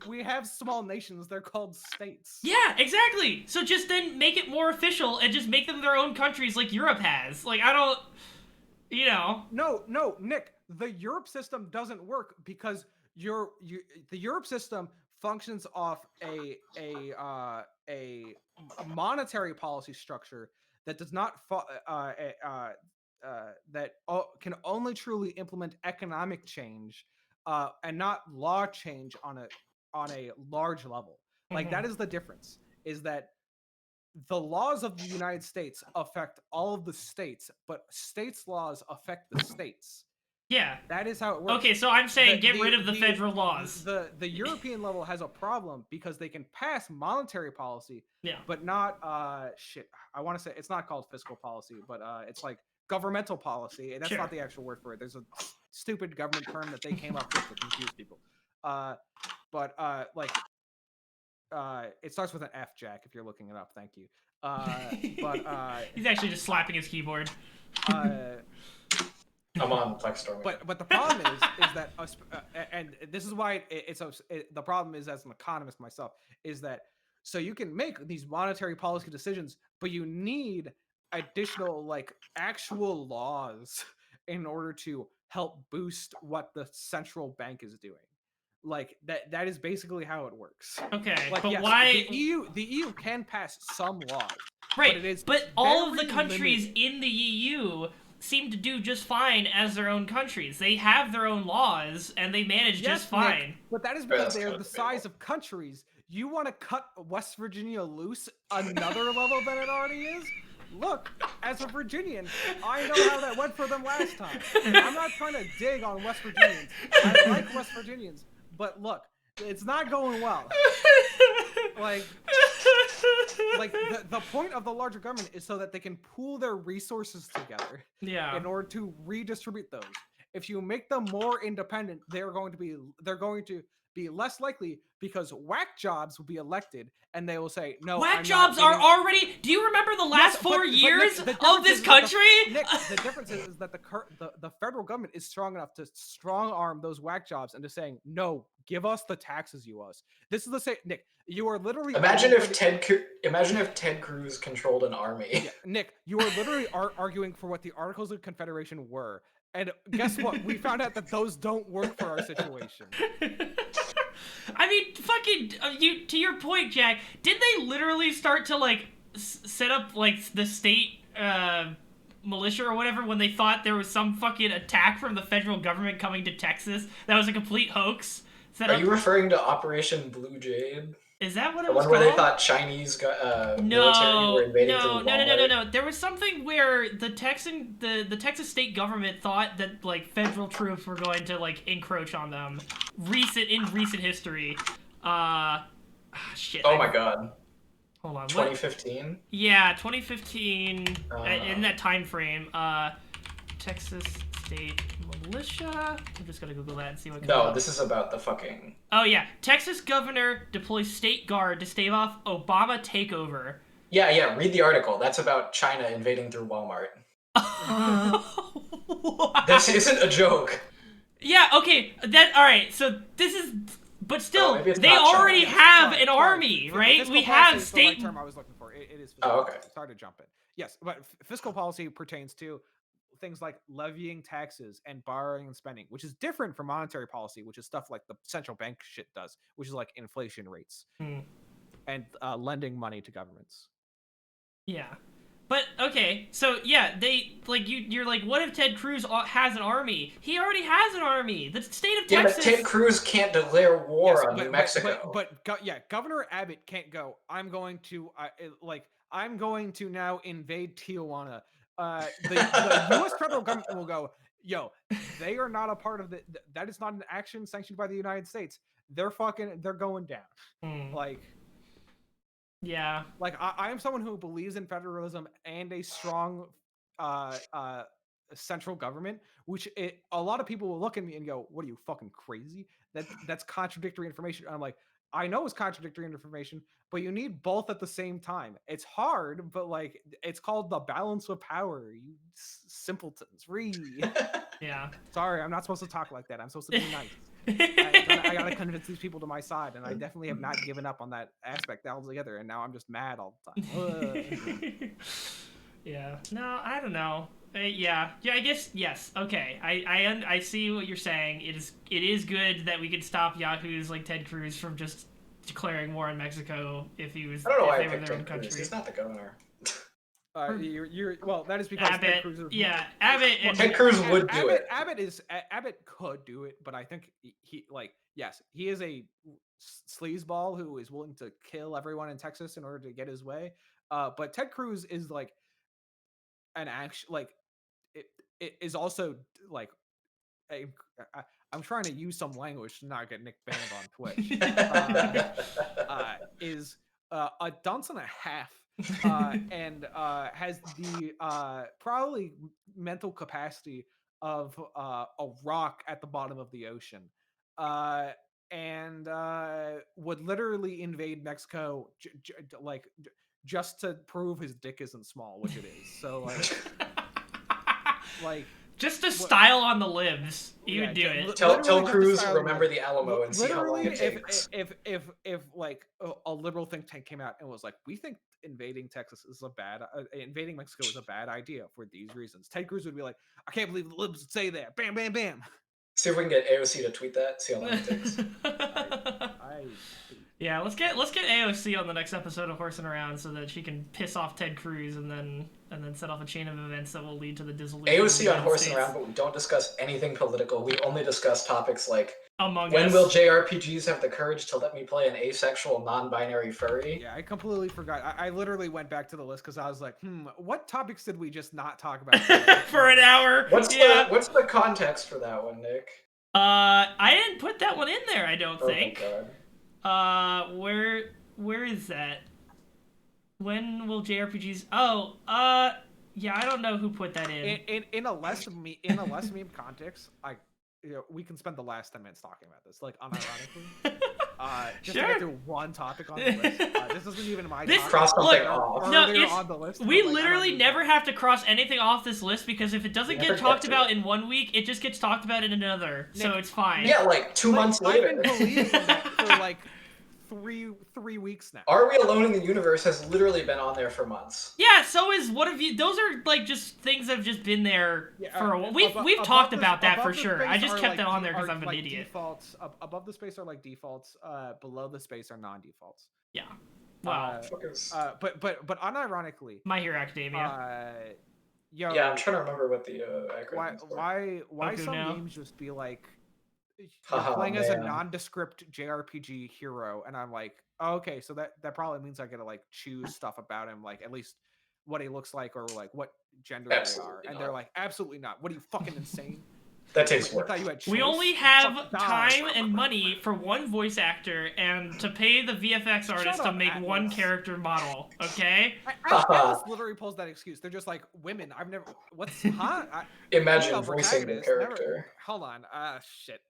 We have small nations. They're called states. Yeah, exactly. So just then make it more official and just make them their own countries like Europe has. Like, I don't, No, Nick. The Europe system doesn't work because the Europe system functions off a monetary policy structure that does not can only truly implement economic change and not law change on a large level. Like, that is the difference, is that the laws of the United States affect all of the states, but states' laws affect the states. Yeah. That is how it works. Okay, so I'm saying get rid of the federal laws. The European level has a problem because they can pass monetary policy, but not I want to say it's not called fiscal policy, but it's like governmental policy. That's not the actual word for it. There's a stupid government term that they came up with to confuse people. It starts with an F, Jack, if you're looking it up. Thank you. He's actually just slapping his keyboard. I'm on Plexstorm. But the problem is that and this is why the problem is, as an economist myself, is that so you can make these monetary policy decisions, but you need additional like actual laws in order to help boost what the central bank is doing. Like that is basically how it works. Okay, like, but yes, why the EU can pass some laws, right? But all of the countries in the EU seem to do just fine as their own countries. They have their own laws and they manage just fine. Nick, but that is because they are the size of countries. You want to cut West Virginia loose another level than it already is? Look, as a Virginian, I know how that went for them last time. I'm not trying to dig on West Virginians. I like West Virginians, but look, it's not going well. Like, like the point of the larger government is so that they can pool their resources together. Yeah. In order to redistribute those. If you make them more independent, they're going to be less likely because whack jobs will be elected and they will say no. Whack jobs are already. Do you remember the last 4 years of this country? Nick, the difference is that the federal government is strong enough to strong arm those whack jobs into saying no. Give us the taxes you owe us. This is the same, Nick. You are literally imagine if Ted Cruz controlled an army. Yeah, Nick, you are literally arguing for what the Articles of Confederation were, and guess what? We found out that those don't work for our situation. I mean, fucking to your point, Jack. Did they literally start to like set up like the state militia or whatever when they thought there was some fucking attack from the federal government coming to Texas that was a complete hoax? Are you referring to Operation Blue Jade? Is that what it was called? The one where they thought Chinese military were invading through Walmart? No. There was something where the Texas state government thought that like federal troops were going to like encroach on them. In recent history. Shit. Oh my god. Hold on. 2015? Yeah, 2015. In that time frame. Texas state militia. I'm just gonna Google that and see what comes up. No, this is about the fucking... Oh yeah, Texas governor deploys state guard to stave off Obama takeover. Yeah, read the article. That's about China invading through Walmart. This isn't a joke. Yeah, okay, alright, so this is... But still, they already have an army, right? We have state... The right term I was looking for. It is fiscal okay. policy. Sorry to jump in. Yes, but fiscal policy pertains to things like levying taxes and borrowing and spending, which is different from monetary policy, which is stuff like the central bank shit does, which is like inflation rates and lending money to governments. Yeah. But, okay, so, yeah, they, like, you're like, what if Ted Cruz has an army? He already has an army! The state of Texas... Yeah, but Ted Cruz can't declare war on New Mexico. But Governor Abbott can't go, I'm going to now invade Tijuana. The U.S. federal government will go, yo, they are not a part of that is not an action sanctioned by the United States. They're going down. Yeah. Like, I am someone who believes in federalism and a strong central government, which a lot of people will look at me and go, what are you, fucking crazy? That's contradictory information. And I'm like, I know it's contradictory information, but you need both at the same time. It's hard, but like, it's called the balance of power. You simpletons, read. Yeah. Sorry, I'm not supposed to talk like that. I'm supposed to be nice. I gotta convince these people to my side, and I definitely have not given up on that aspect altogether. And now I'm just mad all the time. Yeah. No, I don't know. Yeah. I guess yes. Okay. I see what you're saying. It is good that we could stop yahoos like Ted Cruz from just declaring war on Mexico if he was. I don't know why they I were picked their own Ted country. Cruz. He's not the governor. Well, that is because Abbott, Ted Cruz is Abbott and Ted Cruz would do it. Abbott could do it, but I think he is a sleazeball who is willing to kill everyone in Texas in order to get his way. But Ted Cruz is like an action, like it is also like I'm trying to use some language to not get Nick banned on Twitch. Is a dunce and a half. And has the probably mental capacity of a rock at the bottom of the ocean, and would literally invade Mexico just to prove his dick isn't small, which it is. So like just to style on the libs, you would do it. Tell Cruz remember the Alamo and see how long it takes. If like a liberal think tank came out and was like, we think invading invading Mexico is a bad idea for these reasons, Ted Cruz would be like, I can't believe the libs would say that. Bam, bam, bam. See if we can get AOC to tweet that. See how long it takes. Yeah, let's get AOC on the next episode of Horsin' Around so that she can piss off Ted Cruz and then set off a chain of events that will lead to the dissolution. AOC on Horsin' Around, but we don't discuss anything political. We only discuss topics like Among when Us. will JRPGs have the courage to let me play an asexual, non-binary furry? Yeah, I completely forgot. I literally went back to the list because I was like, what topics did we just not talk about for an hour? What's the context for that one, Nick? I didn't put that one in there. I don't think. Oh my God. Where is that? When will JRPGs? Oh, yeah, I don't know who put that in. In a less meme context, we can spend the last 10 minutes talking about this, like unironically. Just to get through one topic on the list. This isn't even my topic. Cross something off. No, on the list, we literally never have to cross anything off this list because if it doesn't get talked about in 1 week, it just gets talked about in another. Nick, so it's fine. Yeah, like 2 months later. I've been believing that for like three weeks now. Are We Alone in the Universe has literally been on there for months. Yeah, so is What Have You. Those are like just things that have just been there for a while. We've talked about that for sure. I just kept that on there because I'm an idiot. Defaults above the space are like defaults. Below the space are non-defaults. Yeah. Wow. But unironically, My Hero Academia. Yeah, I'm trying to remember what the acronyms why some games just be like you're playing as a nondescript JRPG hero, and I'm like, oh, okay, so that probably means I gotta like choose stuff about him, like at least what he looks like or like what gender they are, and they're like, absolutely not. What are you, fucking insane? That takes work. We only have time and money for one voice actor and to pay the VFX artist to make one character model, okay? Atlas literally pulls that excuse. They're just like, women, I've never... What's... Huh? Imagine voicing the character. Hold on. Shit.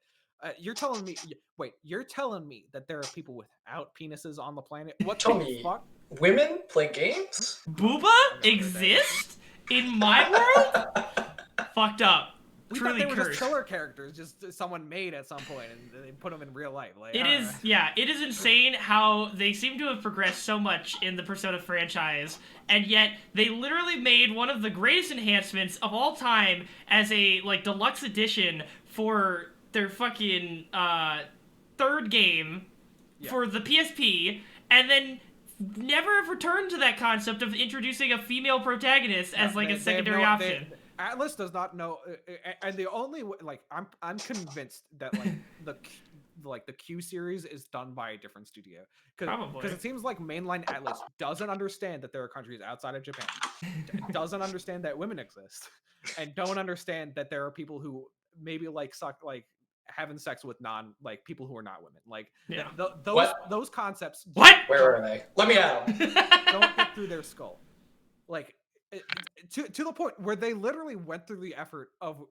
You're telling me... Wait, you're telling me that there are people without penises on the planet? What the fuck? Women play games? Booba exist in my world? Fucked up. We thought they were just filler characters, just someone made at some point, and they put them in real life. Like, it is insane how they seem to have progressed so much in the Persona franchise, and yet they literally made one of the greatest enhancements of all time as a like deluxe edition for their fucking third game for the PSP, and then never have returned to that concept of introducing a female protagonist as like a secondary option. Atlas does not know, and the only like I'm convinced that like the Q series is done by a different studio because it seems like mainline Atlas doesn't understand that there are countries outside of Japan, doesn't understand that women exist, and don't understand that there are people who maybe like having sex with people who are not women. Like those concepts. Where are they? Let me out. Don't get through their skull. Like. To the point where they literally went through the effort of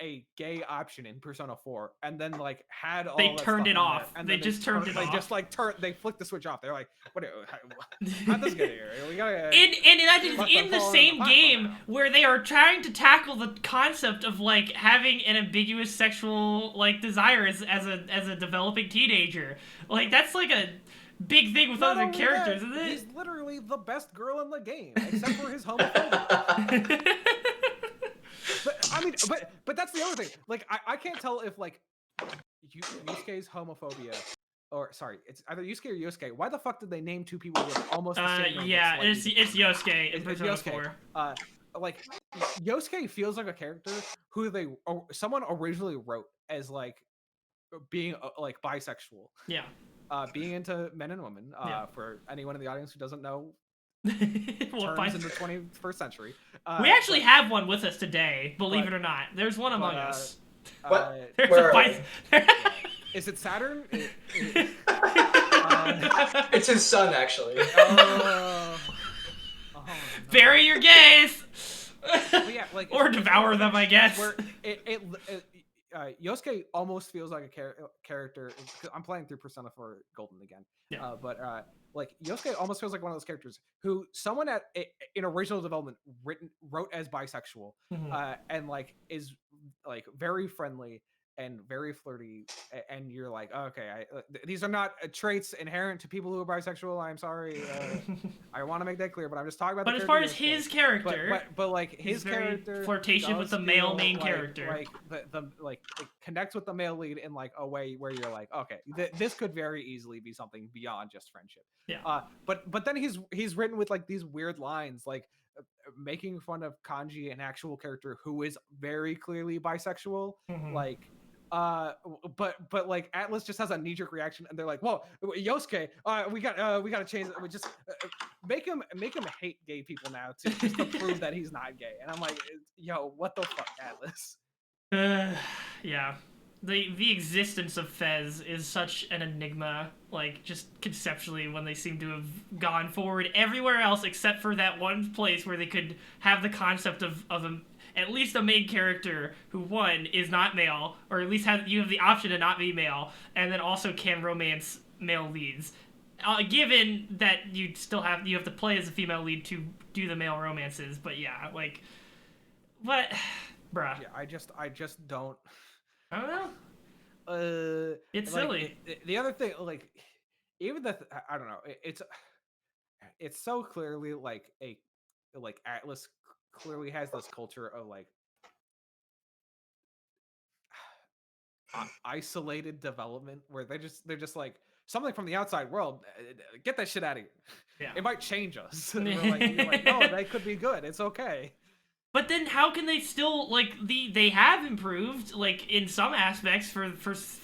a gay option in Persona 4 and then like had all they turned it off and they just turned it off. They just like they flicked the switch off. They're like, how'd this get here? We gotta in the same game where they are trying to tackle the concept of like having an ambiguous sexual like desire as a developing teenager. Like that's like a big thing with other characters, isn't it? He's literally the best girl in the game, except for his homophobia. But that's the other thing. Like, I can't tell if like Yusuke's homophobia, or sorry, it's either Yusuke or Yosuke. Why the fuck did they name two people with almost the same name? Yeah, it's Yosuke in Persona 4. Like Yosuke feels like a character who someone originally wrote as like being like bisexual. Yeah. Being into men and women, for anyone in the audience who doesn't know terms in the 21st century. We actually have one with us today, believe it or not. There's one among us. What? Is it Saturn? It's his son, actually. No. Bury your gays! Yeah, like, or devour them, I guess. Where Yosuke almost feels like a character. I'm playing through Persona 4 Golden again, but like Yosuke almost feels like one of those characters who someone in original development wrote as bisexual, and like is like very friendly and very flirty, and you're like, okay, these are not traits inherent to people who are bisexual. I'm sorry, I want to make that clear, but I'm just talking about. But as far as his character, but like his character, flirtation with the male main character, like it connects with the male lead in like a way where you're like, okay, this could very easily be something beyond just friendship. Yeah. But then he's written with like these weird lines, like making fun of Kanji, an actual character who is very clearly bisexual, like. But like Atlas just has a knee-jerk reaction, and they're like, "Whoa, Yosuke, we got to change it. We just make him hate gay people now just to prove that he's not gay." And I'm like, "Yo, what the fuck, Atlas?" Yeah. the existence of Fez is such an enigma, like, just conceptually, when they seem to have gone forward everywhere else except for that one place where they could have the concept of at least a main character who, one, is not male, or at least you have the option to not be male, and then also can romance male leads. Given that you have to play as a female lead to do the male romances, but yeah, like, what, bruh. Yeah, I just don't. I don't know. It's like, silly. The other thing, like, even I don't know. It's so clearly like Atlas clearly has this culture of like isolated development where they're just like something from the outside world. Get that shit out of here. Yeah. It might change us. And you're like, no, they could be good. It's okay. But then how can they still, like, they have improved, like, in some aspects for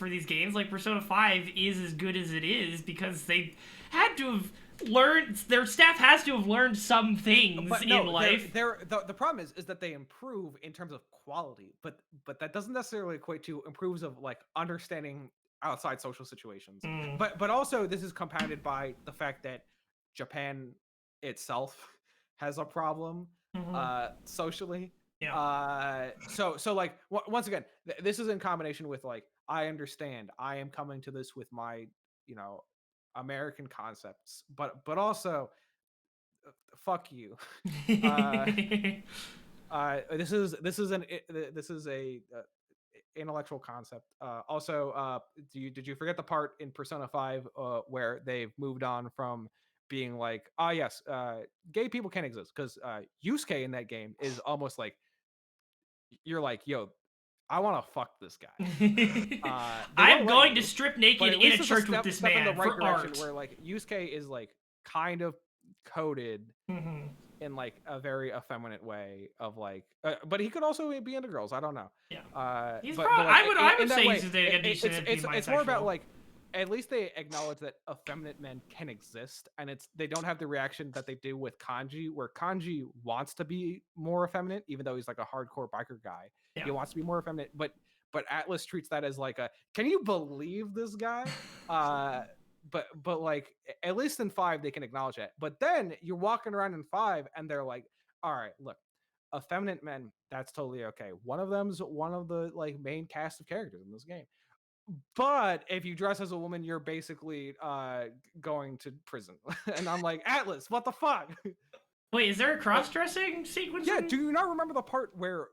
these games. Like, Persona 5 is as good as it is because they had to have learned, their staff has to have learned some things in life. The problem is that they improve in terms of quality, but that doesn't necessarily equate to improves of, like, understanding outside social situations. But also this is compounded by the fact that Japan itself has a problem socially. Yeah. So like once again, this is in combination with like I understand I am coming to this with my American concepts, but also fuck you. This is a intellectual concept. Also, did you forget the part in Persona 5 where they've moved on from being like, yes, gay people can exist, because Yusuke in that game is almost like you're like, yo, I want to fuck this guy. I'm going to strip naked in a church with this man in the right for direction art. where like Yusuke is like kind of coded in like a very effeminate way of like, but he could also be into girls. I don't know. Yeah. I would say he's a decent it's more about like, at least they acknowledge that effeminate men can exist, and they don't have the reaction that they do with Kanji, where Kanji wants to be more effeminate, even though he's like a hardcore biker guy. Yeah. He wants to be more effeminate, but Atlas treats that as like can you believe this guy? But like, at least in 5 they can acknowledge it. But then you're walking around in 5 and they're like, all right, look, effeminate men, that's totally okay. One of them's one of the like main cast of characters in this game. But if you dress as a woman, you're basically going to prison. And I'm like, Atlas, what the fuck? Wait, is there a cross-dressing sequence? Yeah, do you not remember the part where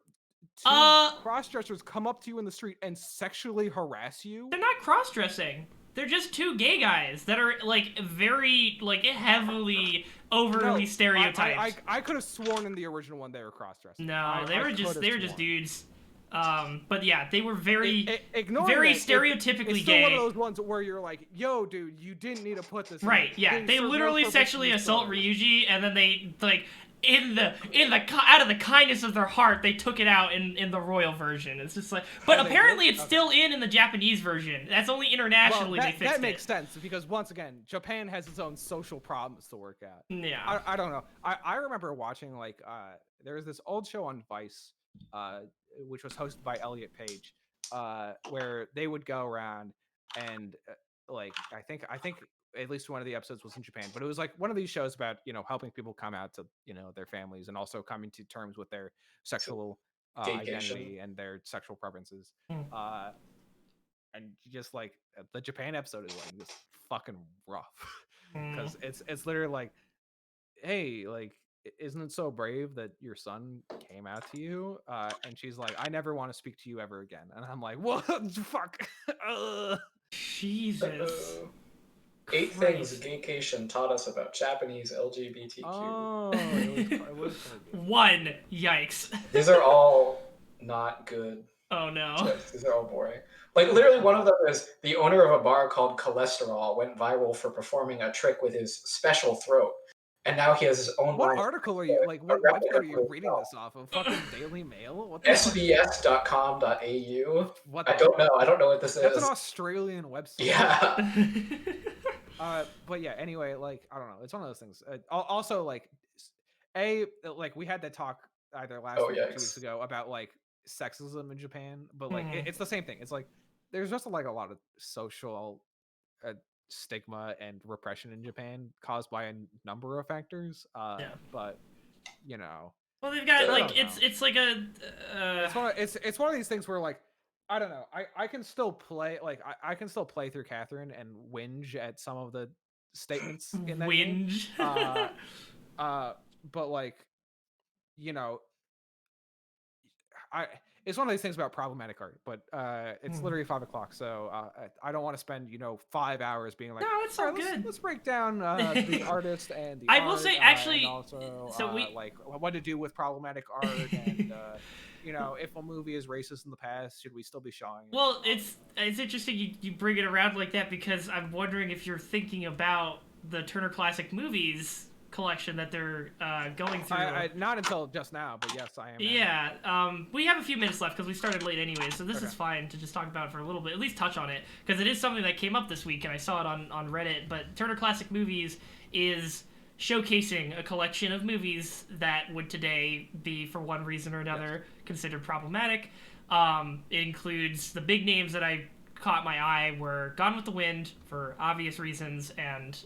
two cross-dressers come up to you in the street and sexually harass you? They're not cross-dressing. They're just two gay guys that are like very like heavily overly stereotyped. I could have sworn in the original one they were cross-dressing. No, they were just dudes. But yeah, they were very stereotypically it's gay. One of those ones where you're like, yo, dude, you didn't need to put this. Right? Yeah, they literally sexually assault Ryuji, and then they like out of the kindness of their heart, they took it out in the royal version. It's just like, but apparently it's still in the Japanese version. That's only internationally they fixed it. That makes sense, because once again, Japan has its own social problems to work out. Yeah. I don't know. I remember watching like there was this old show on Vice, which was hosted by Elliot Page, where they would go around and like I think at least one of the episodes was in Japan, but it was like one of these shows about helping people come out to their families and also coming to terms with their sexual identity and their sexual preferences. And just like the Japan episode is like just fucking rough, because it's literally like, hey, like, isn't it so brave that your son came out to you? And she's like, I never want to speak to you ever again. And I'm like, what? Fuck. Jesus. 8 things Gaycation taught us about Japanese LGBTQ. Oh, it was 1. Yikes. These are all not good. Oh no. Tips. These are all boring. Like, literally, one of them is the owner of a bar called Cholesterol went viral for performing a trick with his special throat. And now he has his own. What article are you like? What website are you reading this off of? Fucking Daily Mail? What the SBS.com.au. I don't know. I don't know what this is. That's an Australian website. Yeah. But yeah. Anyway, like, I don't know. It's one of those things. Also, like, we had that talk either last week or 2 weeks ago about like sexism in Japan, but like it's the same thing. It's like there's just like a lot of social stigma and repression in Japan caused by a number of factors. But you know, well, they've got like it's like a it's one of these things where like I don't know. I can still play like I can still play through Catherine and whinge at some of the statements in that whinge. Game. But like, you know, it's one of these things about problematic art, but it's literally 5 o'clock, so I don't want to spend 5 hours being like, no, it's all good. Let's break down the artist and the I art, will say actually, and also so like what to do with problematic art, and if a movie is racist in the past, should we still be showing it? Well, it's interesting you bring it around like that, because I'm wondering if you're thinking about the Turner Classic Movies collection that they're going through. Not until just now, but yes, I am. Yeah, we have a few minutes left because we started late anyway, so this is fine to just talk about it for a little bit, at least touch on it, because it is something that came up this week and I saw it on Reddit. But Turner Classic Movies is showcasing a collection of movies that would today be, for one reason or another, considered problematic. It includes the big names that I caught my eye were Gone with the Wind, for obvious reasons, and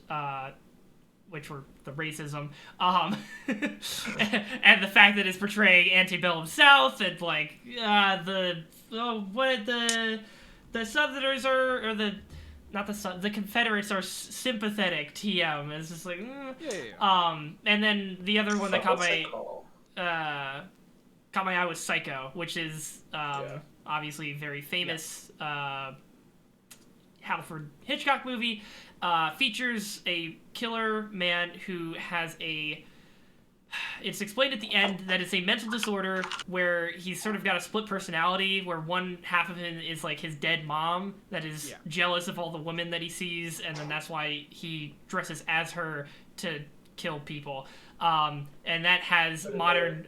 which were the racism, and the fact that it's portraying antebellum South, and like the Southerners are, or the Confederates are sympathetic. TM is just like and then the other one that caught my eye was Psycho, which is obviously very famous Alfred Hitchcock movie. Features a killer man who has it's explained at the end that it's a mental disorder where he's sort of got a split personality, where one half of him is like his dead mom that is jealous of all the women that he sees, and then that's why he dresses as her to kill people. And that has modern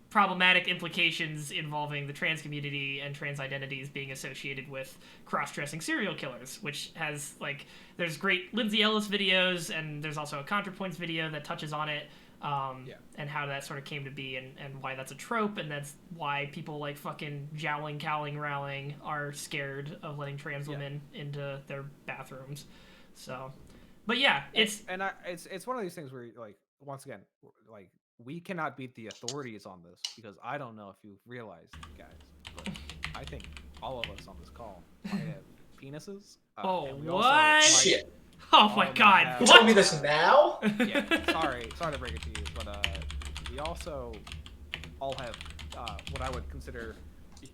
problematic implications involving the trans community and trans identities being associated with cross-dressing serial killers, which has there's great Lindsay Ellis videos, and there's also a ContraPoints video that touches on it, and how that sort of came to be, and why that's a trope, and that's why people like fucking Jowling, Cowling, Rowling are scared of letting trans women into their bathrooms. So, but yeah, it's one of these things where once again, we cannot beat the authorities on this, because I don't know if you've realized, guys, but I think all of us on this call might have penises. What? Shit. Oh my god. You told me this now? Yeah, sorry to break it to you, but we also all have what I would consider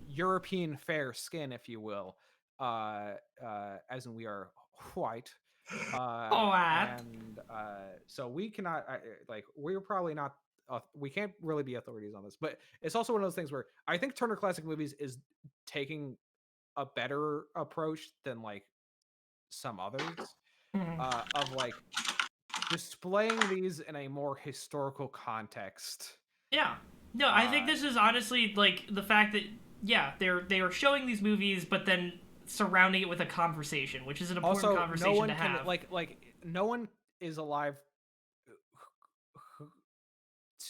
European fair skin, if you will, as in we are white. And so we cannot we're probably not we can't really be authorities on this, but it's also one of those things where I think Turner Classic Movies is taking a better approach than some others, of displaying these in a more historical context. Yeah, no, I think this is honestly the fact that they are showing these movies, but then surrounding it with a conversation, which is an important conversation to have. No one is alive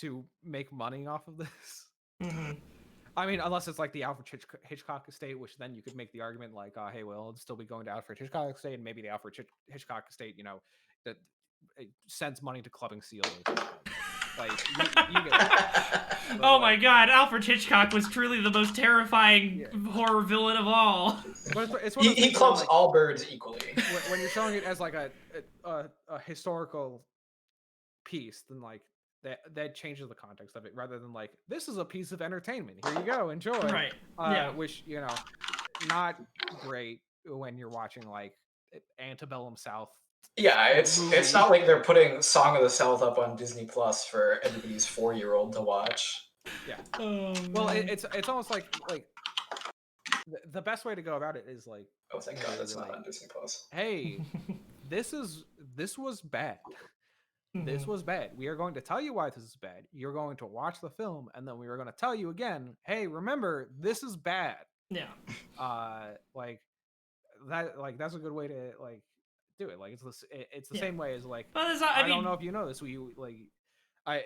to make money off of this. I mean, unless it's the Alfred Hitchcock estate, which then you could make the argument hey, well, it'd still be going to Alfred Hitchcock estate, and maybe the Alfred Hitchcock estate, that it sends money to Clubbing Seal. You get it. Oh my god, Alfred Hitchcock was truly the most terrifying horror villain of all. He clubs all birds equally. When you're showing it as a historical piece, then that changes the context of it, rather than this is a piece of entertainment, here you go, enjoy. Right. Which not great when you're watching antebellum South. Yeah, it's not like they're putting Song of the South up on Disney Plus for everybody's 4-year-old to watch. Yeah. Well, it's almost the best way to go about it is oh, thank God that's not on Disney Plus. Hey, this was bad. This was bad. We are going to tell you why this is bad. You're going to watch the film, and then we are going to tell you again, hey, remember, this is bad. Yeah. That's a good way to do it. It's the same way as I don't know if you know this. I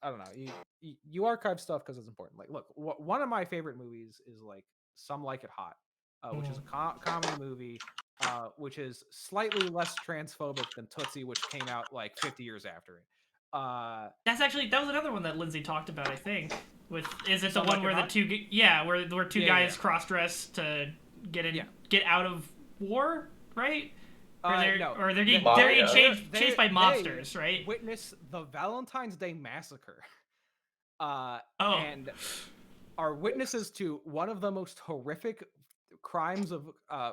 don't know. You archive stuff because it's important. Look, one of my favorite movies is Some Like It Hot. which is a comedy movie, which is slightly less transphobic than Tootsie, which came out like 50 years after it. That was another one that Lindsay talked about, I think. Is it the one where where two guys cross-dress to get out of war, right? Or they're getting chased by mobsters, right? Witness the Valentine's Day Massacre. And are witnesses to one of the most horrific crimes of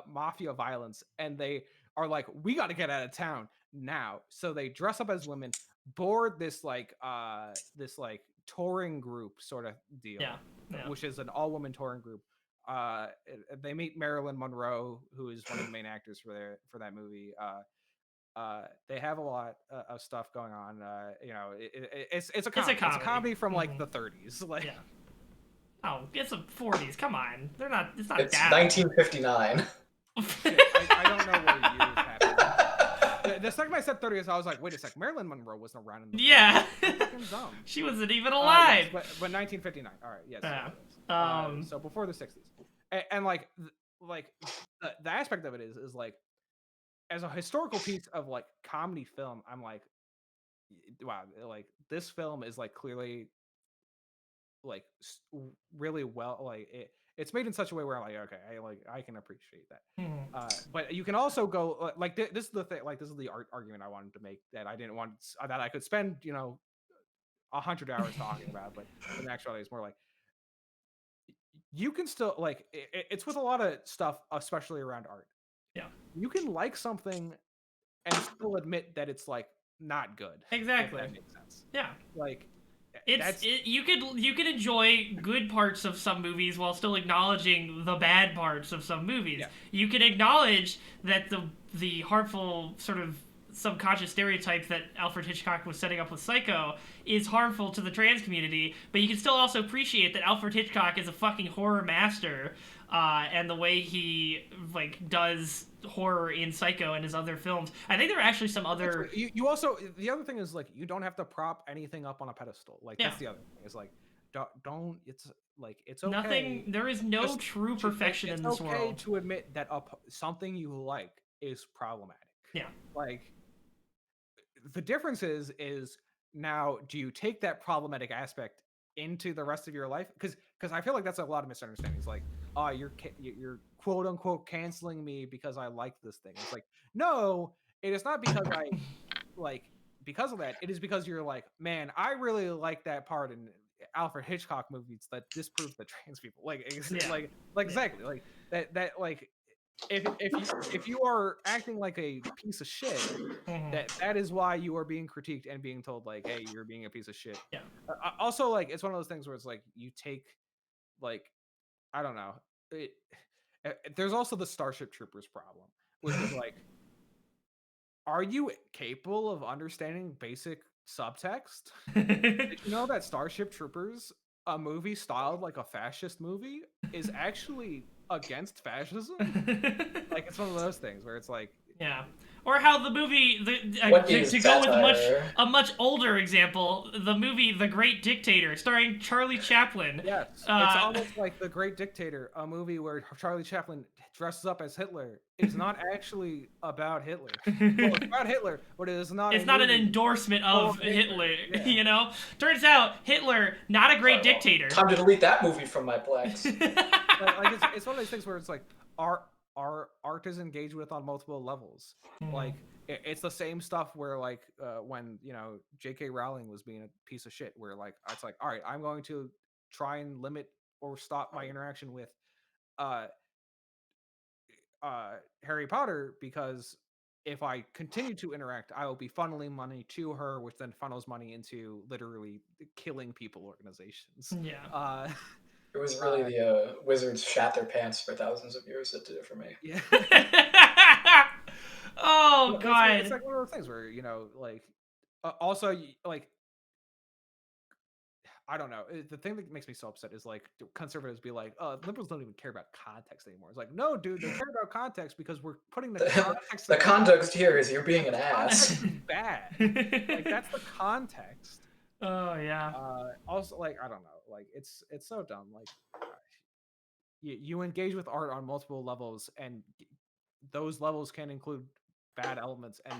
mafia violence, and they are like, we got to get out of town now. So they dress up as women, board this touring group sort of deal, which is an all-woman touring group. They meet Marilyn Monroe, who is one of the main actors for that movie. They have a lot of stuff going on. It's a comedy from like the 30s. Like, oh, it's the 40s. Come on, they're not. It's not. It's that 1959. Shit, I don't know what years happened. The second I said 30s, I was like, wait a sec, Marilyn Monroe wasn't around in the 30s. Fucking dumb. She wasn't even alive. Yes, but 1959. All right, yes. So before the 60s, and like the aspect of it is like, as a historical piece of like comedy film, I'm like, wow, like this film is like clearly like really well, like it's made in such a way where I'm like, okay, I can appreciate that. But you can also go like this is the thing, like this is the argument I wanted to make, that I didn't want that I could spend 100 hours talking about, but in actuality it's more like, you can still like it's with a lot of stuff, especially around art. You can like something and still admit that it's like not good. Exactly. If that makes sense. Yeah. Like you could enjoy good parts of some movies while still acknowledging the bad parts of some movies. Yeah. You can acknowledge that the harmful sort of subconscious stereotype that Alfred Hitchcock was setting up with Psycho is harmful to the trans community, but you can still also appreciate that Alfred Hitchcock is a fucking horror master, and the way he like does horror in Psycho and his other films. I think there are actually some other. You also, the other thing is like, you don't have to prop anything up on a pedestal. Like that's the other thing. Is like don't it's like, it's okay. Nothing. There is no true perfection in this world. It's okay to admit that something you like is problematic. Yeah. Like, the difference is now, do you take that problematic aspect into the rest of your life? Because I feel like that's a lot of misunderstandings. Like, oh, you're quote unquote canceling me because I like this thing. It's like, no, it is not because I like because of that. It is because you're like, man, I really like that part in Alfred Hitchcock movies that disproves the trans people. Like, exactly, like that like. If you are acting like a piece of shit, that is why you are being critiqued and being told like, hey, you're being a piece of shit. Yeah. Also, like, it's one of those things where it's like, you take, like, I don't know. There's also the Starship Troopers problem, which is like, are you capable of understanding basic subtext? Did you know that Starship Troopers, a movie styled like a fascist movie, is actually against fascism? Like, it's one of those things where it's like, yeah. Or how the movie, to go with a much older example, the movie The Great Dictator, starring Charlie Chaplin. Yes, it's almost like The Great Dictator, a movie where Charlie Chaplin dresses up as Hitler. It's not actually about Hitler. Well, it's about Hitler, but it is not. It's not an endorsement of Hitler. Yeah. You know, turns out Hitler, not a great dictator. Time to delete that movie from my Plex. like it's one of those things where it's like, art is engaged with on multiple levels. Like, it's the same stuff where like when J.K. Rowling was being a piece of shit, where like it's like, all right, I'm going to try and limit or stop my interaction with Harry Potter, because if I continue to interact, I will be funneling money to her, which then funnels money into literally killing people organizations. Yeah. It was really the wizards shat their pants for thousands of years that did it for me. Yeah. Oh, God. It's like one of those things where, like, also, like, I don't know. The thing that makes me so upset is, like, conservatives be like, liberals don't even care about context anymore. It's like, no, dude, they care about context because we're putting the context. The context here is you're being an ass. Context is bad. Like, that's the context. Oh, yeah. Also, like, I don't know. Like, it's so dumb. Like, you engage with art on multiple levels, and those levels can include bad elements, and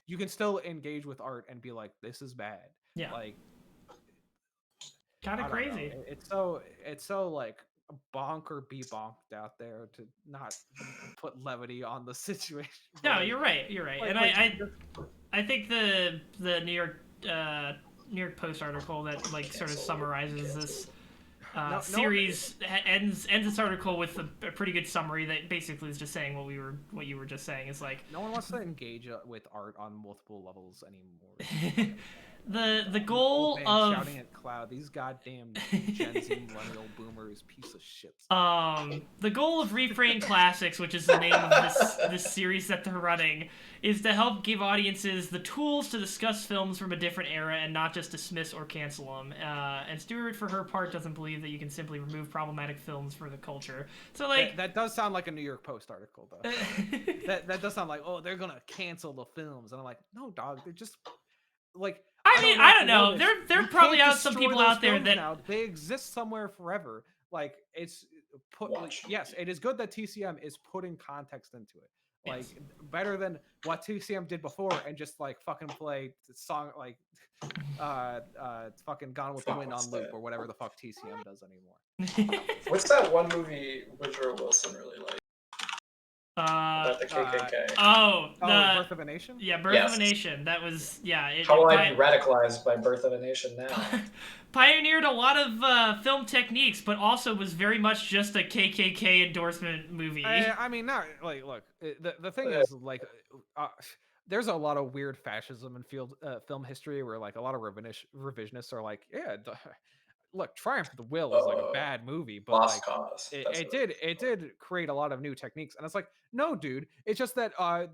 you can still engage with art and be like, this is bad. Yeah. Like, kind of crazy. It's so like bonk or be bonked out there to not put levity on the situation. No, you're right. You're right. And I think the New York Post article that like sort of summarizes this series ends this article with a pretty good summary that basically is just saying what you were just saying. Is like, no one wants to engage with art on multiple levels anymore. The goal of shouting at Cloud, these goddamn Gen Z millennial boomers, piece of shit. The goal of Refrain Classics, which is the name of this series that they're running, is to help give audiences the tools to discuss films from a different era and not just dismiss or cancel them. And Stewart, for her part, doesn't believe that you can simply remove problematic films for the culture. So like that does sound like a New York Post article, though. that does sound like, oh, they're gonna cancel the films, and I'm like, no, dog, they're just like. I don't know. There probably are some people out there that now. They exist somewhere forever. Like it's put. Like, yes, it is good that TCM is putting context into it. Like better than what TCM did before, and just like fucking play the song like fucking Gone with the Wind on loop or whatever the fuck TCM does anymore. What's that one movie Woodrow Wilson really liked? About the KKK. Birth of a Nation? Yeah, Birth of a Nation. That was, How will I be radicalized by Birth of a Nation now? Pioneered a lot of film techniques, but also was very much just a KKK endorsement movie. I mean, not like, look, the thing is, like, there's a lot of weird fascism in film history where, like, a lot of revisionists are like, yeah, look, Triumph of the Will is like a bad movie, but Lost like Cause. it did create a lot of new techniques, and it's like, no, dude, it's just that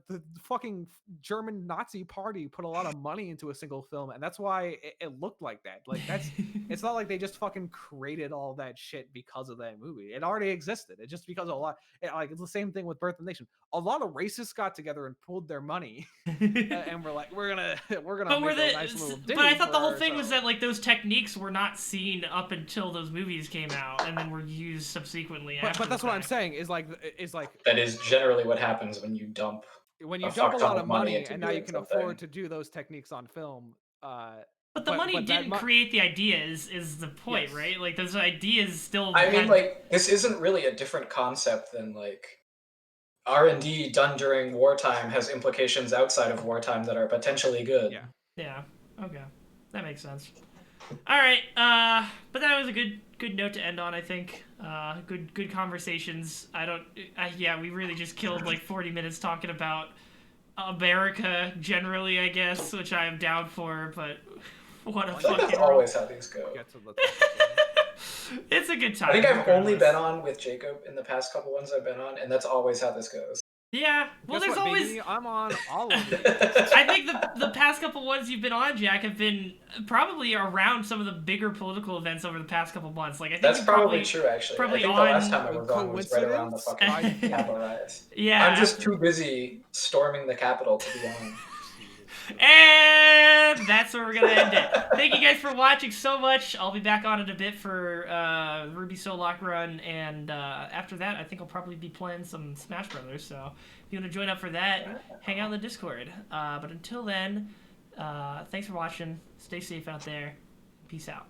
the fucking German Nazi party put a lot of money into a single film, and that's why it looked like that. Like that's it's not like they just fucking created all that shit because of that movie. It already existed. It's just because of a lot. Like it's the same thing with Birth of the Nation. A lot of racists got together and pooled their money, and we're like, we're gonna make a nice little ditty. But I thought the whole thing was that like those techniques were not seen up until those movies came out, and then were used subsequently. But that's what I'm saying is like that is generally what happens when you dump a lot of money and now you can afford to do those techniques on film. But the money didn't create the ideas, is the point, yes. Right? Like those ideas still. I mean, like this isn't really a different concept than like R&D done during wartime has implications outside of wartime that are potentially good. Yeah. Yeah. Okay, that makes sense. All right, but that was a good note to end on. I think good conversations. We really just killed like 40 minutes talking about America generally, I guess, which I am down for. But what a fucking. That's always how these go. It's a good time. I think I've only been on with Jacob in the past couple ones I've been on, and that's always how this goes. Yeah, well, there's always. Baby? I'm on all of it. I think the past couple ones you've been on, Jack, have been probably around some of the bigger political events over the past couple months. Like I think that's probably true, actually. I think the last time I was on was right around the fucking Capitol riots. Yeah, I'm just too busy storming the Capitol to be on. And that's where we're gonna end it. Thank you guys for watching so much. I'll be back on in a bit for Ruby Soul Lock Run, and after that, I think I'll probably be playing some Smash Brothers. So if you want to join up for that, hang out in the Discord. But until then, thanks for watching. Stay safe out there. Peace out.